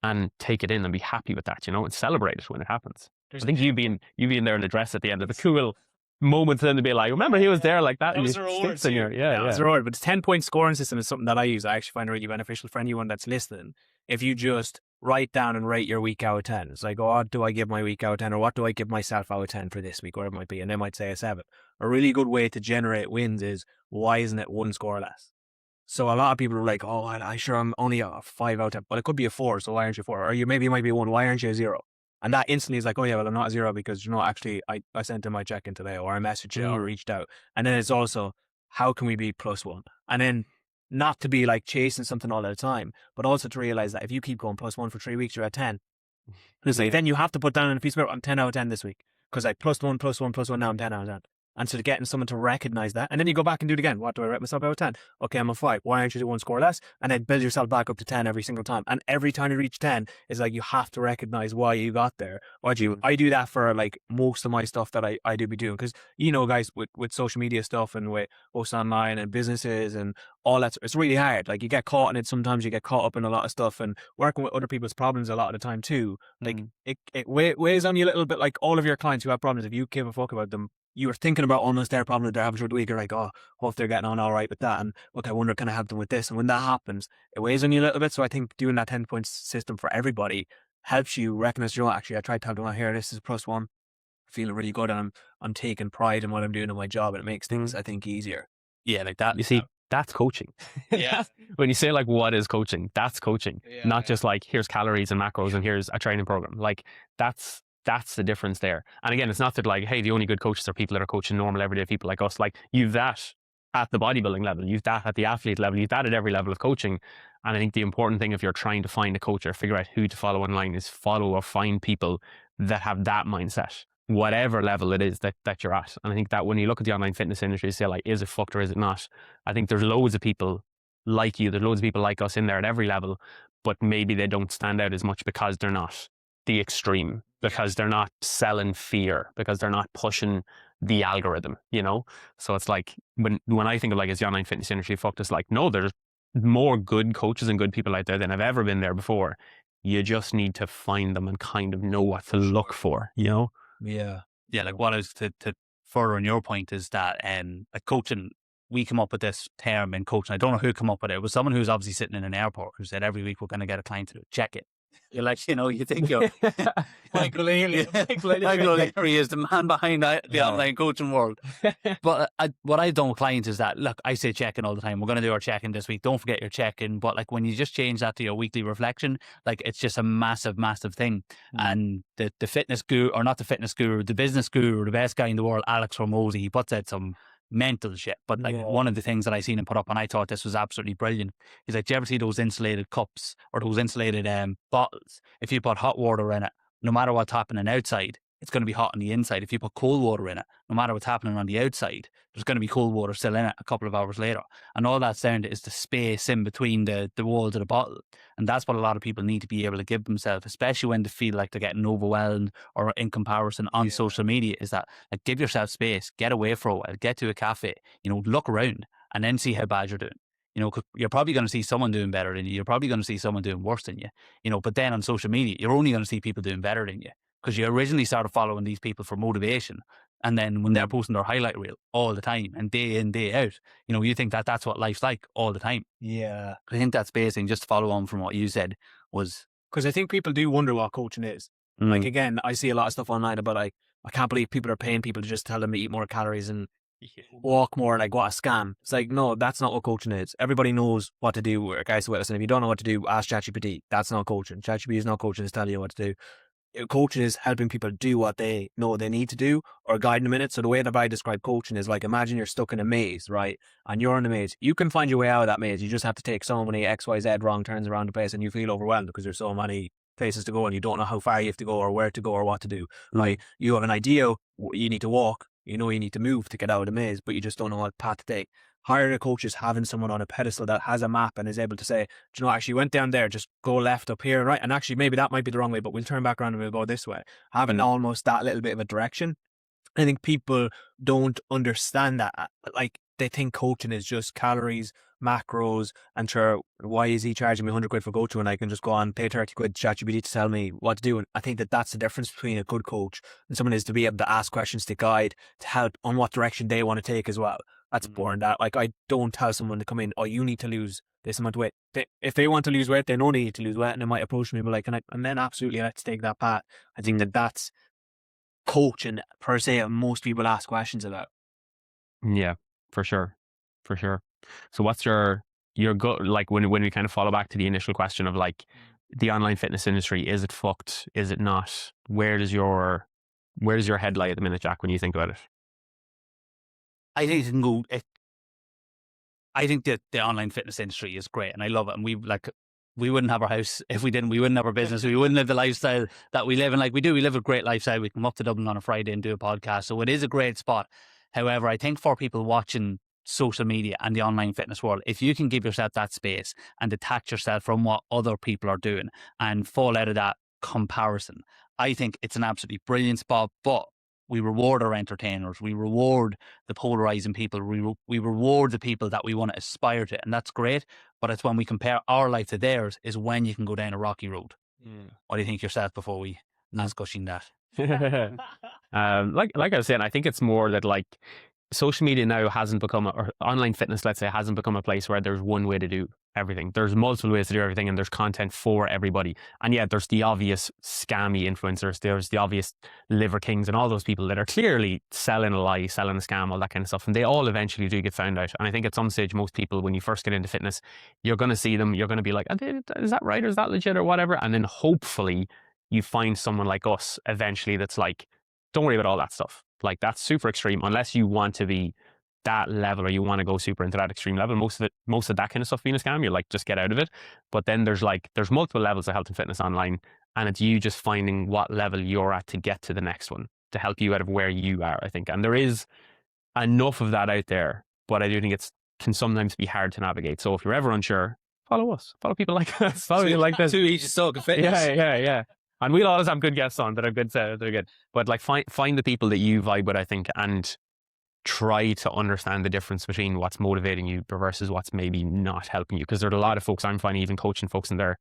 Speaker 1: and take it in and be happy with that, and celebrate it when it happens. I think you being there in the dress at the end of the cool moments, then to be like, remember he was there, like that.
Speaker 2: That was a reward. It was a reward. But the 10-point scoring system is something that I use. I actually find really beneficial for anyone that's listening. If you just write down and rate your week out of 10, it's like, oh, what do I give my week out of 10, or what do I give myself out of 10 for this week, whatever it might be, and they might say a 7. A really good way to generate wins is, why isn't it 1 score less? So a lot of people are like, oh, I sure I'm only a 5 out of 10, but it could be a 4. So why aren't you 4? Or you might be a 1. Why aren't you a 0? And that instantly is like, oh yeah, well, I'm not a 0 because, actually I sent in my check-in today, or I messaged you or reached out. And then it's also, how can we be +1? And then not to be like chasing something all the time, but also to realize that if you keep going +1 for 3 weeks, you're at 10. Then you have to put down in a piece of paper, I'm 10 out of 10 this week. Because I +1, +1, +1, now I'm 10 out of 10. And so getting someone to recognize that, and then you go back and do it again. What do I rate myself out of 10? Okay, I'm a 5. Why aren't you doing one score less? And then build yourself back up to 10 every single time. And every time you reach 10, it's like you have to recognize why you got there. I do that for like most of my stuff that I do be doing. Because, you know, guys, with social media stuff and with posts online and businesses and all that, it's really hard. Like you get caught in it. Sometimes you get caught up in a lot of stuff, and working with other people's problems a lot of the time too. Like it weighs on you a little bit. Like all of your clients who have problems, if you give a fuck about them, you were thinking about almost their problem that they're having through the week. You're like, oh, hope they're getting on all right with that. And okay, I wonder, can I help them with this? And when that happens, it weighs on you a little bit. So I think doing that 10-point system for everybody helps you recognize, you know, actually, I tried to help them out here. This is a +1. Feeling really good, and I'm taking pride in what I'm doing in my job, and it makes things, I think, easier.
Speaker 3: Yeah, like that.
Speaker 1: You see, that's coaching.
Speaker 3: Yeah.
Speaker 1: When you say like, what is coaching? That's coaching. Not just like, here's calories and macros and here's a training program. Like that's the difference there. And again, it's not that like, hey, the only good coaches are people that are coaching normal everyday people like us. Like you've that at the bodybuilding level, you've that at the athlete level, you've that at every level of coaching. And I think the important thing if you're trying to find a coach or figure out who to follow online is follow or find people that have that mindset, whatever level it is that you're at. And I think that when you look at the online fitness industry, you say like, is it fucked or is it not? I think there's loads of people like you, there's loads of people like us in there at every level, but maybe they don't stand out as much because they're not the extreme, because they're not selling fear, because they're not pushing the algorithm, you know? So it's like, when I think of like, is the online fitness industry fucked? It's like, no, there's more good coaches and good people out there than have ever been there before. You just need to find them and kind of know what to look for, you know?
Speaker 2: Yeah.
Speaker 3: Yeah, like what is to further on your point is that like coaching, we come up with this term in coaching. I don't know who come up with it. It was someone who's obviously sitting in an airport who said every week we're going to get a client to check it. You're like, you know, you think you're
Speaker 2: Michael O'Leary.
Speaker 3: Michael O'Leary is the man behind the online coaching world. But what I don't with clients is that, look, I say check-in all the time. We're going to do our check-in this week. Don't forget your check-in. But like when you just change that to your weekly reflection, like it's just a massive, massive thing. And the fitness guru, or not the fitness guru, the business guru, the best guy in the world, Alex Hormozy, he puts out some mental shit. But like one of the things that I seen him put up, and I thought this was absolutely brilliant, is like, do you ever see those insulated cups or those insulated bottles? If you put hot water in it, no matter what's happening outside, it's going to be hot on the inside. If you put cold water in it, no matter what's happening on the outside, there's going to be cold water still in it a couple of hours later. And all that's down to is the space in between the walls of the bottle. And that's what a lot of people need to be able to give themselves, especially when they feel like they're getting overwhelmed or in comparison on social media, is that like, give yourself space, get away for a while, get to a cafe, you know, look around and then see how bad you're doing. You know, 'cause you're probably going to see someone doing better than you. You're probably going to see someone doing worse than you, you know, but then on social media, you're only going to see people doing better than you, because you originally started following these people for motivation. And then when they're posting their highlight reel all the time and day in, day out, you know, you think that that's what life's like all the time.
Speaker 2: Yeah.
Speaker 3: I think that's basically, just to follow on from what you said, was...
Speaker 2: Because I think people do wonder what coaching is. Like, again, I see a lot of stuff online about like, I can't believe people are paying people to just tell them to eat more calories and walk more. Like, what a scam. It's like, no, that's not what coaching is. Everybody knows what to do. Guys, listen, if you don't know what to do, ask ChatGPT. That's not coaching. ChatGPT is not coaching, it's telling you what to do. Coaching is helping people do what they know they need to do, or guiding them in it. So the way that I describe coaching is like, imagine you're stuck in a maze, right? And you're in a maze. You can find your way out of that maze. You just have to take so many XYZ wrong turns around the place, and you feel overwhelmed because there's so many places to go and you don't know how far you have to go or where to go or what to do. Like, you have an idea, you need to walk, you know you need to move to get out of the maze, but you just don't know what path to take. Hire a coach is having someone on a pedestal that has a map and is able to say, do you know, actually went down there, just go left up here, right? And actually maybe that might be the wrong way, but we'll turn back around and we'll go this way. Having almost that little bit of a direction. I think people don't understand that. Like, they think coaching is just calories, macros, and sure, why is he charging me 100 quid for go-to and I can just go on, pay 30 quid to ChatGPT to tell me what to do? And I think that that's the difference between a good coach and someone is to be able to ask questions, to guide, to help on what direction they want to take as well. That's important. That, like, I don't tell someone to come in, oh, you need to lose this amount of weight. If they want to lose weight, they know they need to lose weight, and they might approach me, but like, and then absolutely, let's take that path. I think that that's coaching per se, and most people ask questions about.
Speaker 1: Yeah, for sure. For sure. So what's your go, like, when we kind of follow back to the initial question of like the online fitness industry, is it fucked? Is it not? Where does your head lie at the minute, Jack, when you think about it?
Speaker 3: I think it can go. I think that the online fitness industry is great, and I love it. And we wouldn't have our house if we didn't. We wouldn't have our business. We wouldn't live the lifestyle that we live. And like we do, we live a great lifestyle. We come up to Dublin on a Friday and do a podcast. So it is a great spot. However, I think for people watching social media and the online fitness world, if you can give yourself that space and detach yourself from what other people are doing and fall out of that comparison, I think it's an absolutely brilliant spot. But we reward our entertainers, we reward the polarizing people, we reward the people that we want to aspire to, and that's great. But it's when we compare our life to theirs is when you can go down a rocky road. What do you think yourself before we ask Oisin that?
Speaker 1: Like I was saying, I think it's more that like social media now hasn't become, or online fitness, let's say, hasn't become a place where there's one way to do everything. There's multiple ways to do everything, and there's content for everybody. And yeah, there's the obvious scammy influencers, there's the obvious liver kings, and all those people that are clearly selling a lie, selling a scam, all that kind of stuff. And they all eventually do get found out. And I think at some stage, most people, when you first get into fitness, you're going to see them, you're going to be like, is that right? Or is that legit or whatever? And then hopefully you find someone like us eventually that's like, don't worry about all that stuff. Like, that's super extreme. Unless you want to be that level or you want to go super into that extreme level, most of that kind of stuff being a scam, you're like, just get out of it. But then there's multiple levels of health and fitness online, and it's you just finding what level you're at to get to the next one, to help you out of where you are, I think. And there is enough of that out there, but I do think can sometimes be hard to navigate. So if you're ever unsure, follow us. Follow people like us. Follow people like this.
Speaker 2: Two Eejits talking fitness.
Speaker 1: Yeah. And we'll always have good guests on that are good. They're good. But like find the people that you vibe with, I think, and try to understand the difference between what's motivating you versus what's maybe not helping you. Because there are a lot of folks I'm finding, even coaching folks in their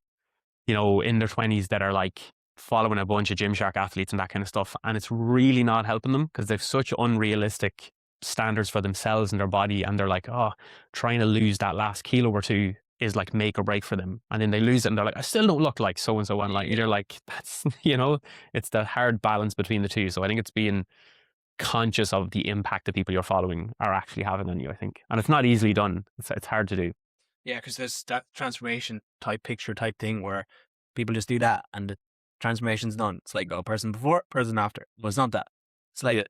Speaker 1: 20s that are like following a bunch of Gymshark athletes and that kind of stuff. And it's really not helping them because they've such unrealistic standards for themselves and their body. And they're like, trying to lose that last kilo or two is like make or break for them. And then they lose it and they're like, I still don't look like so-and-so online. You're like, that's, it's the hard balance between the two. So I think it's being conscious of the impact that people you're following are actually having on you, I think. And it's not easily done. It's hard to do.
Speaker 2: Yeah, because there's that transformation type picture type thing where people just do that and the transformation's done. It's like, person before, person after. But it's not that. It's like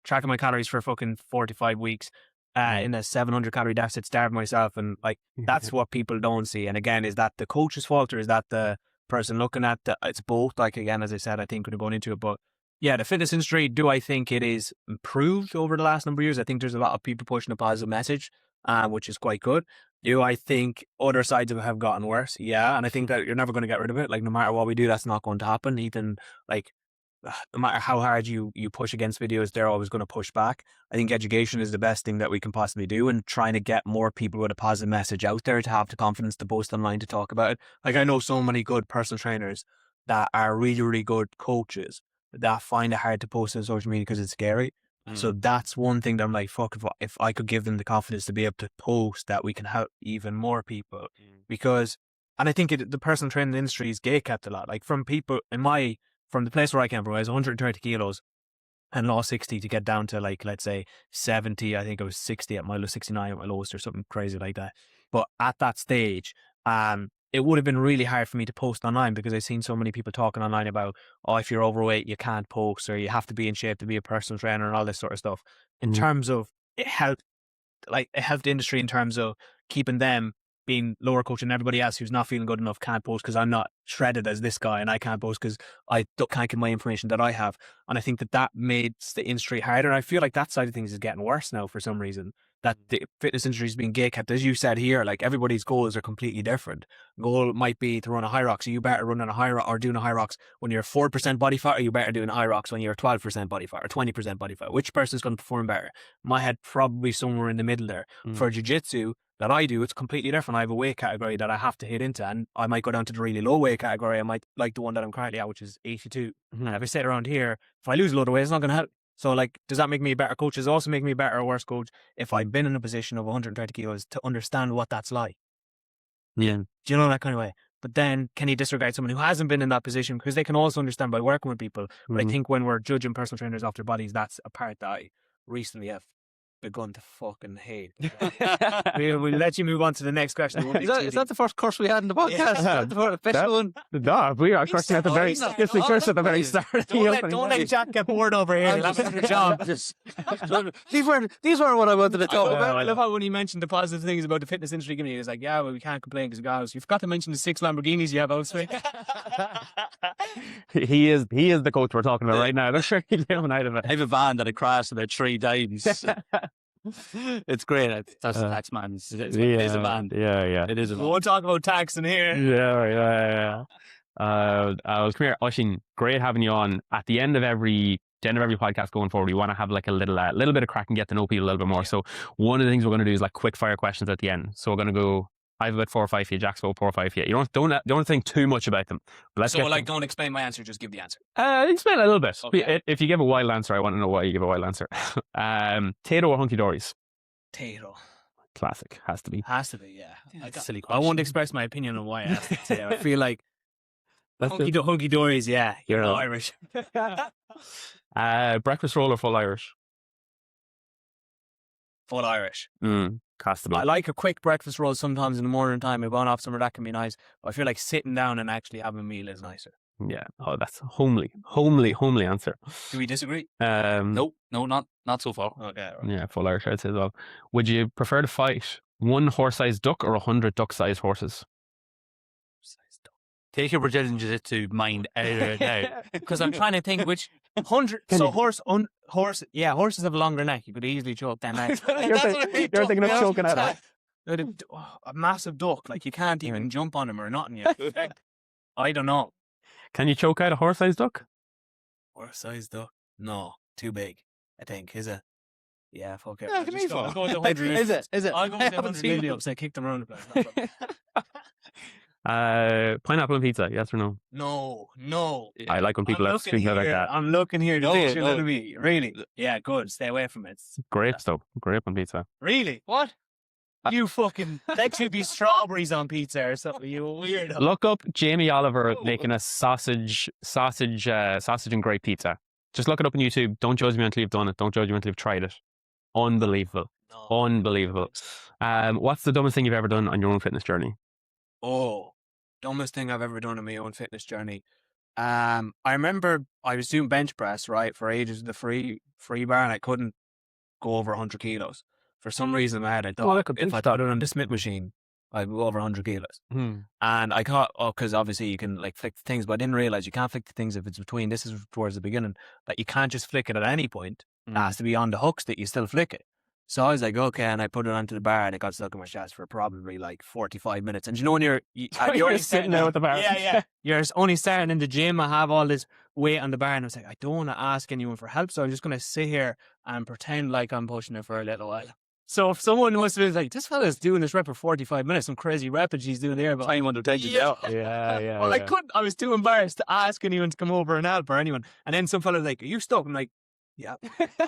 Speaker 2: tracking my calories for fucking 45 weeks in a 700 calorie deficit, starving myself. And like, that's what people don't see. And again, is that the coach's fault or is that the person looking at it's both? Like, again, as I said, I think we're going into it, but yeah, the fitness industry, do I think it is improved over the last number of years? I think there's a lot of people pushing a positive message, which is quite good. Do I think other sides of it have gotten worse? Yeah. And I think that you're never going to get rid of it. Like, no matter what we do, that's not going to happen. Even like, no matter how hard you push against videos, they're always going to push back. I think education is the best thing that we can possibly do, and trying to get more people with a positive message out there to have the confidence to post online to talk about it. Like, I know so many good personal trainers that are really, really good coaches that find it hard to post on social media because it's scary. So that's one thing that I'm like, fuck, if I could give them the confidence to be able to post, that we can help even more people. Because, and I think the personal training industry is gatekept a lot. Like, from people from the place where I came from, I was 130 kilos and lost 60 to get down to, like, let's say 70. I think it was 60 at my 69 at my lowest or something crazy like that. But at that stage, it would have been really hard for me to post online because I've seen so many people talking online about, if you're overweight, you can't post, or you have to be in shape to be a personal trainer and all this sort of stuff. In terms of it helped the industry in terms of keeping them being lower coach, and everybody else who's not feeling good enough can't post because I'm not shredded as this guy, and I can't post because I can't get my information that I have. And I think that made the industry harder. And I feel like that side of things is getting worse now for some reason. That the fitness industry is being gatekept, as you said here. Like, everybody's goals are completely different. Goal might be to run a high rock, so you better run on a high rock or doing a high rocks when you're 4% body fat, or you better doing high rocks when you're 12% body fat or 20% body fat. Which person's going to perform better? My head probably somewhere in the middle there. For jiu-jitsu that I do, it's completely different. I have a weight category that I have to hit into, and I might go down to the really low weight category. I might like the one that I'm currently at, which is 82. And if I sit around here, if I lose a load of weight, it's not going to help. So, like, does that make me a better coach? Does it also make me a better or worse coach if I've been in a position of 130 kilos to understand what that's like?
Speaker 1: Yeah.
Speaker 2: Do you know, that kind of way? But then, can you disregard someone who hasn't been in that position? Because they can also understand by working with people. But I think when we're judging personal trainers off their bodies, that's a part that I recently have begun to fucking hate. We'll let you move on to the next question.
Speaker 3: Is that the first curse we had in the podcast?
Speaker 1: Yeah.
Speaker 3: The best one?
Speaker 1: No, we are cursing at the very
Speaker 3: He's
Speaker 1: it's the curse at the very start. of the opening
Speaker 2: Don't
Speaker 1: day.
Speaker 2: let Jack get bored over here. That's your job.
Speaker 3: These weren't what I wanted to talk about.
Speaker 2: I love how when he mentioned the positive things about the fitness industry, he was like, "Yeah, well, we can't complain because guys, you forgot to mention the 6 Lamborghinis you have outside."
Speaker 1: He is the coach we're talking about right now. They're sure he's coming out of it.
Speaker 3: I have a van that I crashed about 3 times. It's great. That's tax man. It is a van.
Speaker 1: Yeah.
Speaker 3: It is a
Speaker 2: We
Speaker 3: van.
Speaker 2: won't talk about tax in here.
Speaker 1: Yeah. Come here, Oisin. Great having you on. At the end of every podcast going forward, we want to have like a little bit of crack and get to know people a little bit more. So one of the things we're going to do is like quick fire questions at the end. So we're going to go. I have about 4 or 5 for you. Jack's about 4 or 5 for you. You don't think too much about them. But let's get them.
Speaker 2: Don't explain my answer. Just give the answer.
Speaker 1: Explain a little bit.
Speaker 2: Okay.
Speaker 1: If you give a wild answer, I want to know why you give a wild answer. Tato or hunky dories?
Speaker 2: Tato.
Speaker 1: Classic. Has to be.
Speaker 2: Has to be, yeah.
Speaker 3: That's a silly
Speaker 2: I won't
Speaker 3: question.
Speaker 2: express my opinion on why I asked it today. I feel like
Speaker 1: That's
Speaker 2: hunky dories, yeah. You're
Speaker 1: You're
Speaker 2: not
Speaker 1: not.
Speaker 2: Irish.
Speaker 1: Breakfast roll or full Irish?
Speaker 2: Full Irish.
Speaker 1: Has to be.
Speaker 2: I like a quick breakfast roll sometimes in the morning time. If going off somewhere, that can be nice. But I feel like sitting down and actually having a meal is nicer.
Speaker 1: Yeah. Oh, that's a homely answer.
Speaker 2: Do we disagree?
Speaker 3: Nope. No, not so far.
Speaker 2: Okay. Right.
Speaker 1: Yeah, full Irish, I'd say as well. Would you prefer to fight 1 horse-sized duck or 100 duck-sized horses?
Speaker 3: Take your Brazilian Jiu-Jitsu mind out of it now.
Speaker 2: Because I'm trying to think which 100.
Speaker 1: Can
Speaker 2: So
Speaker 1: you-
Speaker 2: horse. Yeah, horses have a longer neck. You could easily choke them out.
Speaker 1: You're thinking of choking out of it.
Speaker 2: A massive duck, like you can't even jump on him or nothing yet. I don't know.
Speaker 1: Can you choke out a horse-sized duck?
Speaker 2: Horse-sized duck? No, too big. I think is it? Yeah, fuck it.
Speaker 3: Yeah,
Speaker 2: I'll
Speaker 3: give
Speaker 2: just
Speaker 3: me
Speaker 2: go- I'll
Speaker 3: one.
Speaker 2: go with the 100.
Speaker 3: Is it?
Speaker 2: I'll go
Speaker 3: I
Speaker 2: with the
Speaker 3: haven't
Speaker 2: 100
Speaker 3: seen
Speaker 2: million
Speaker 3: it.
Speaker 2: ups. I kicked them around the place. No problem.
Speaker 1: Pineapple and pizza, yes or no?
Speaker 2: No.
Speaker 1: I like when people
Speaker 2: I'm
Speaker 1: speak
Speaker 2: looking
Speaker 1: like
Speaker 2: here.
Speaker 1: that.
Speaker 2: I'm looking here. The
Speaker 3: No,
Speaker 2: picture
Speaker 3: no.
Speaker 2: of me. Really? Yeah, good. Stay away from it.
Speaker 1: Grapes though. Grape on pizza.
Speaker 2: Really?
Speaker 3: What?
Speaker 2: You fucking. That should be strawberries on pizza or something. You weirdo.
Speaker 1: Look up Jamie Oliver making a sausage and grape pizza. Just look it up on YouTube. Don't judge me until you've done it. Don't judge me until you've tried it. Unbelievable.
Speaker 2: No.
Speaker 1: Unbelievable. What's the dumbest thing you've ever done on your own fitness journey?
Speaker 2: Oh, dumbest thing I've ever done on my own fitness journey. I remember I was doing bench press, right, for ages with the free bar, and I couldn't go over 100 kilos. For some reason, in my head, I thought if I put it on the Smith machine, I'd go over 100 kilos. And I thought, because obviously you can like flick the things, but I didn't realize you can't flick the things if it's between. This is towards the beginning, that you can't just flick it at any point. It has to be on the hooks that you still flick it. So I was like, okay, and I put it onto the bar, and it got stuck in my chest for probably like 45 minutes. And you know when you're
Speaker 1: You're sitting there with the bar.
Speaker 2: Yeah. You're only starting in the gym. I have all this weight on the bar, and I was like, I don't want to ask anyone for help, so I'm just going to sit here and pretend like I'm pushing it for a little while. So if someone must have been like, this fella's doing this rep for 45 minutes, some crazy rep that she's doing there, but
Speaker 3: Time under tension.
Speaker 2: Yeah.
Speaker 1: Yeah.
Speaker 2: well, I couldn't. I was too embarrassed to ask anyone to come over and help or anyone. And then some fella was like, are you stuck? I'm like, yeah.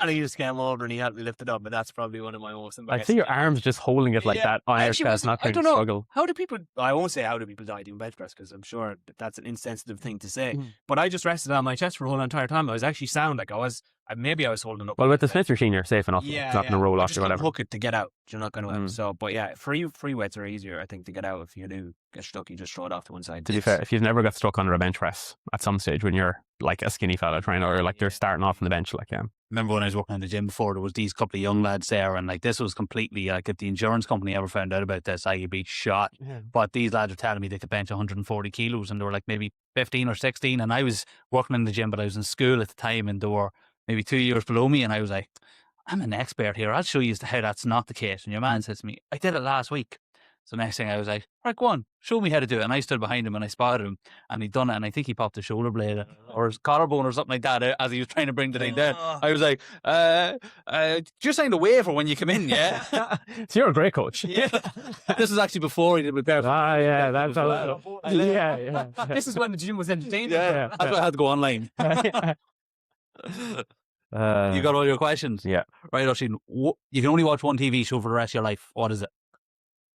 Speaker 2: And he just came over and he helped me lift it up. But that's probably one of my most
Speaker 1: I
Speaker 2: embarrassing.
Speaker 1: see your arms just holding it like that. On
Speaker 2: Actually,
Speaker 1: that's not
Speaker 2: I
Speaker 1: going
Speaker 2: don't
Speaker 1: to
Speaker 2: know.
Speaker 1: struggle.
Speaker 2: How do people? I won't say how do people die doing bench press because I'm sure that's an insensitive thing to say.
Speaker 1: Mm.
Speaker 2: But I just rested on my chest for the whole entire time. I was actually sound like I was. Maybe I was holding up.
Speaker 1: Well, with the Smith machine, you're safe enough.
Speaker 2: Yeah,
Speaker 1: It's not going to roll
Speaker 2: I
Speaker 1: off
Speaker 2: just
Speaker 1: or
Speaker 2: couldn't
Speaker 1: whatever.
Speaker 2: hook it to get out. You're not going to.
Speaker 1: Mm.
Speaker 2: So, but yeah, free weights are easier, I think, to get out. If you do get stuck, you just throw it off to one side.
Speaker 1: To be fair, if you've never got stuck under a bench press at some stage when you're like a skinny fella trying to, or like you're starting off on the bench, like
Speaker 3: Remember when I was working in the gym before, there was these couple of young lads there, and like this was completely like if the insurance company ever found out about this, I'd be shot.
Speaker 1: Yeah.
Speaker 3: But these lads were telling me they could bench 140 kilos, and they were like maybe 15 or 16, and I was working in the gym, but I was in school at the time, and they were maybe 2 years below me, and I was like, I'm an expert here. I'll show you how that's not the case. And your man says to me, I did it last week. So next thing I was like, right, go on, show me how to do it. And I stood behind him and I spotted him and he'd done it. And I think he popped a shoulder blade or his collarbone or something like that as he was trying to bring the thing down. I was like, just sign the waiver when you come in, yeah?
Speaker 1: So you're a great coach.
Speaker 2: Yeah.
Speaker 3: This is actually before he did with Bear.
Speaker 1: Ah, yeah, that's a yeah.
Speaker 2: This is when the gym was entertaining.
Speaker 1: Yeah.
Speaker 3: That's why I had to go online. You got all your questions?
Speaker 1: Yeah.
Speaker 3: Right, Oisin, you can only watch one TV show for the rest of your life. What is it?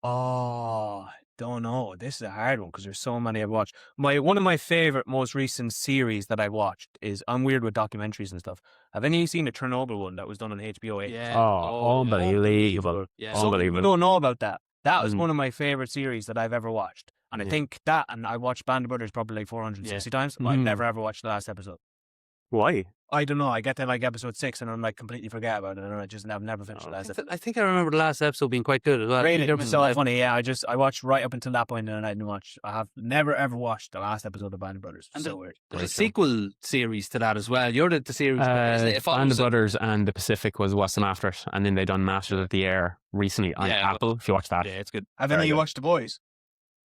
Speaker 2: Oh, don't know. This is a hard one because there's so many I've watched. One of my favorite, most recent series that I watched is, I'm weird with documentaries and stuff. Have any of you seen the Chernobyl one that was done on HBO 8?
Speaker 3: Yeah.
Speaker 1: Oh, unbelievable.
Speaker 3: Yeah.
Speaker 2: Some people
Speaker 1: Unbelievable.
Speaker 2: don't know about that. That was
Speaker 1: Mm.
Speaker 2: one of my favorite series that I've ever watched. And I
Speaker 1: Yeah.
Speaker 2: think that, and I watched Band of Brothers probably like 460 times, but I've
Speaker 1: Mhm.
Speaker 2: never ever watched the last episode.
Speaker 1: Why?
Speaker 2: I don't know. I get to like episode 6 and I'm like completely forget about it, and I've never finished the last episode.
Speaker 3: I think I remember the last episode being quite good as well.
Speaker 2: Rated, it was so funny. Yeah, I watched right up until that point, and then I didn't watch. I have never ever watched the last episode of Band of Brothers.
Speaker 3: And
Speaker 2: So weird.
Speaker 3: There's a sequel series to that as well. You're the series.
Speaker 1: Band of Brothers and The Pacific was what's after it, and then they done Masters of the Air recently on
Speaker 3: Yeah,
Speaker 1: Apple. If you watch that,
Speaker 3: Yeah, it's good.
Speaker 2: Have
Speaker 1: Very
Speaker 2: any of you
Speaker 1: good.
Speaker 2: watched The Boys?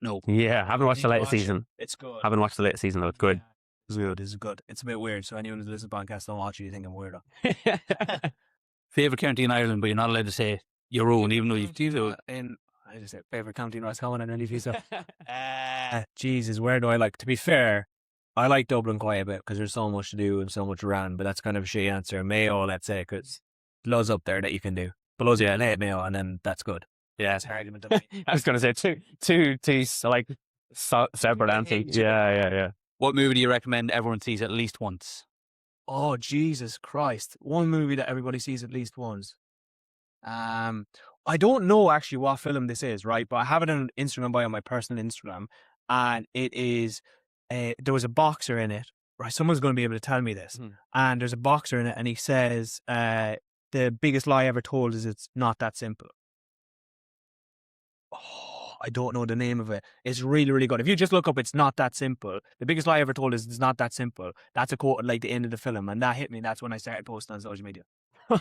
Speaker 3: No.
Speaker 1: yeah, haven't watched the
Speaker 2: need to
Speaker 1: latest
Speaker 2: watch it.
Speaker 1: season.
Speaker 2: It's good.
Speaker 1: Haven't watched the latest season though. It's good.
Speaker 2: It's good. It's good. It's a bit weird. So anyone who listens to the podcast, don't watch it. You think I'm weirdo.
Speaker 3: Favorite county in Ireland, but you're not allowed to say your own, even though you've
Speaker 2: In I just said favorite county in Roscommon and any so. Jesus, where do I like? To be fair, I like Dublin quite a bit because there's so much to do and so much around. But that's kind of a shitty answer. Mayo, let's say, because loads up there that you can do. But loads, yeah, late Mayo, and then that's good.
Speaker 1: Yeah,
Speaker 2: It's an argument to me.
Speaker 1: I was going to say two like separate answers. Yeah.
Speaker 3: What movie do you recommend everyone sees at least once?
Speaker 2: Oh, Jesus Christ. One movie that everybody sees at least once. I don't know actually what film this is, right? But I have it on Instagram bio, on my personal Instagram. And it is, there was a boxer in it, right? Someone's going to be able to tell me this. And there's a boxer in it, and he says, the biggest lie ever told is it's not that simple. Oh, I don't know the name of it. It's really, really good. If you just look up, it's not that simple. The biggest lie ever told is it's not that simple. That's a quote at like the end of the film, and that hit me. That's when I started posting on social media.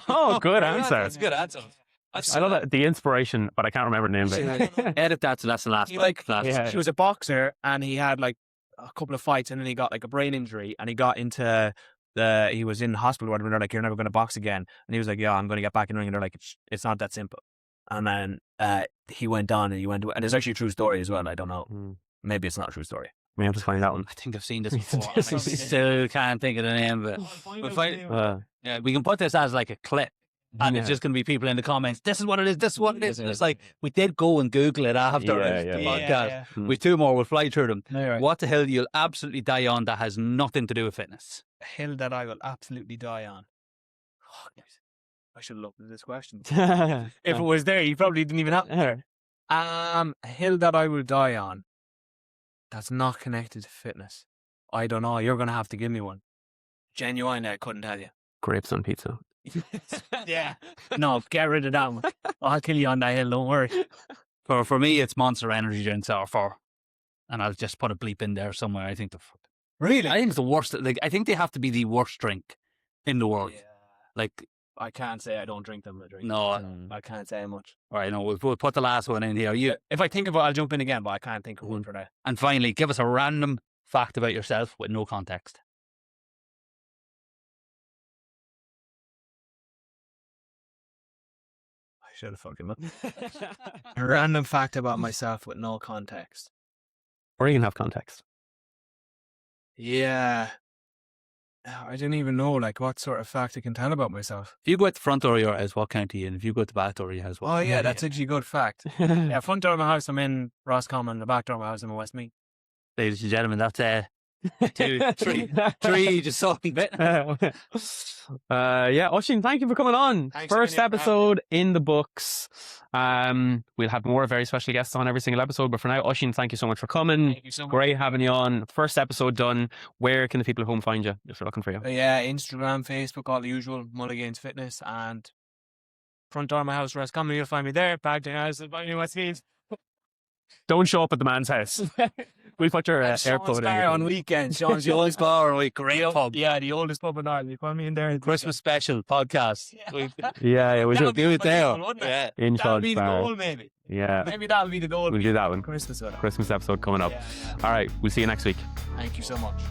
Speaker 1: Oh, good answer.
Speaker 3: That's a good answer.
Speaker 1: I love that the inspiration, but I can't remember the name of it.
Speaker 3: Edit that, so that's the last.
Speaker 2: He like,
Speaker 1: Yeah.
Speaker 2: he was a boxer, and he had like a couple of fights, and then he got like a brain injury, and he got into he was in hospital, whatever. And they're like, "You're never going to box again," and he was like, "Yeah, I'm going to get back in the ring." And they're like, "It's not that simple." And then he went on, and and it's actually a true story as well. I don't know. Maybe it's not a true story.
Speaker 1: We have to find that one.
Speaker 3: I think I've seen this before. I still can't think of the name of it. Yeah, we can put this as like a clip. And it's just going to be people in the comments. This is what it is. This is what it is. And it's like, we did go and Google it after the podcast. We've two more. We'll fly through them.
Speaker 2: Right.
Speaker 3: What the hell you'll absolutely die on that has nothing to do with fitness?
Speaker 2: A hill that I will absolutely die on. Oh, I should have looked at this question.
Speaker 1: Yeah.
Speaker 2: If it was there, you probably didn't even have it there. A hill that I will die on that's not connected to fitness. I don't know. You're going to have to give me one. Genuinely, I couldn't tell you.
Speaker 1: Grapes on pizza.
Speaker 2: Yeah. No, get rid of that one. I'll kill you on that hill, don't worry.
Speaker 3: For me, it's Monster Energy drinks are for, and I'll just put a bleep in there somewhere. I think
Speaker 2: Really?
Speaker 3: I think it's the worst. Like, I think they have to be the worst drink in the world.
Speaker 2: Yeah.
Speaker 3: Like,
Speaker 2: I can't say I don't drink them.
Speaker 3: no.
Speaker 2: I can't say much.
Speaker 3: All right, no, we'll put the last one in here.
Speaker 2: If I think of it, I'll jump in again, but I can't think of one for that.
Speaker 3: And finally, give us a random fact about yourself with no context.
Speaker 2: I should have fucking looked. A random fact about myself with no context.
Speaker 1: Or you can have context.
Speaker 2: Yeah. I didn't even know like what sort of fact I can tell about myself.
Speaker 3: If you go at the front door of your house, what county? And if you go at the back door of your house, what?
Speaker 2: Oh yeah, that's actually a good fact. Yeah, front door of my house, I'm in Roscommon. The back door of my house, I'm in Westmeath.
Speaker 3: Ladies and gentlemen, that's 2, 3, just so bit.
Speaker 1: Yeah, Oisin, thank you for coming on.
Speaker 2: Thanks
Speaker 1: First
Speaker 2: a million for
Speaker 1: episode in the books. We'll have more very special guests on every single episode, but for now, Oisin, thank you so much for coming.
Speaker 2: Thank you so much.
Speaker 1: Great having you on. First episode done. Where can the people at home find you if they're looking for you?
Speaker 2: Yeah, Instagram, Facebook, all the usual, Mulligan's Fitness, and front door of my house, Roscommon. You'll find me there. Back to the house, in Westmeath.
Speaker 1: Don't show up at the man's house. We'll put your
Speaker 2: Sean's
Speaker 1: airport
Speaker 2: Bar on weekends. Sean's the oldest
Speaker 3: bar, great pub.
Speaker 2: Yeah, the oldest pub in Ireland. You find me in there.
Speaker 3: Christmas special podcast.
Speaker 1: Yeah, we should
Speaker 3: do it there.
Speaker 2: Yeah.
Speaker 1: in
Speaker 2: That'll be
Speaker 1: Sean's
Speaker 2: the
Speaker 1: Bar.
Speaker 2: goal, maybe.
Speaker 1: Yeah,
Speaker 2: Maybe that'll be the goal.
Speaker 1: we'll do that one.
Speaker 2: Christmas with it.
Speaker 1: Christmas episode coming up.
Speaker 2: Yeah.
Speaker 1: All right, we'll see you next week.
Speaker 2: Thank you so much.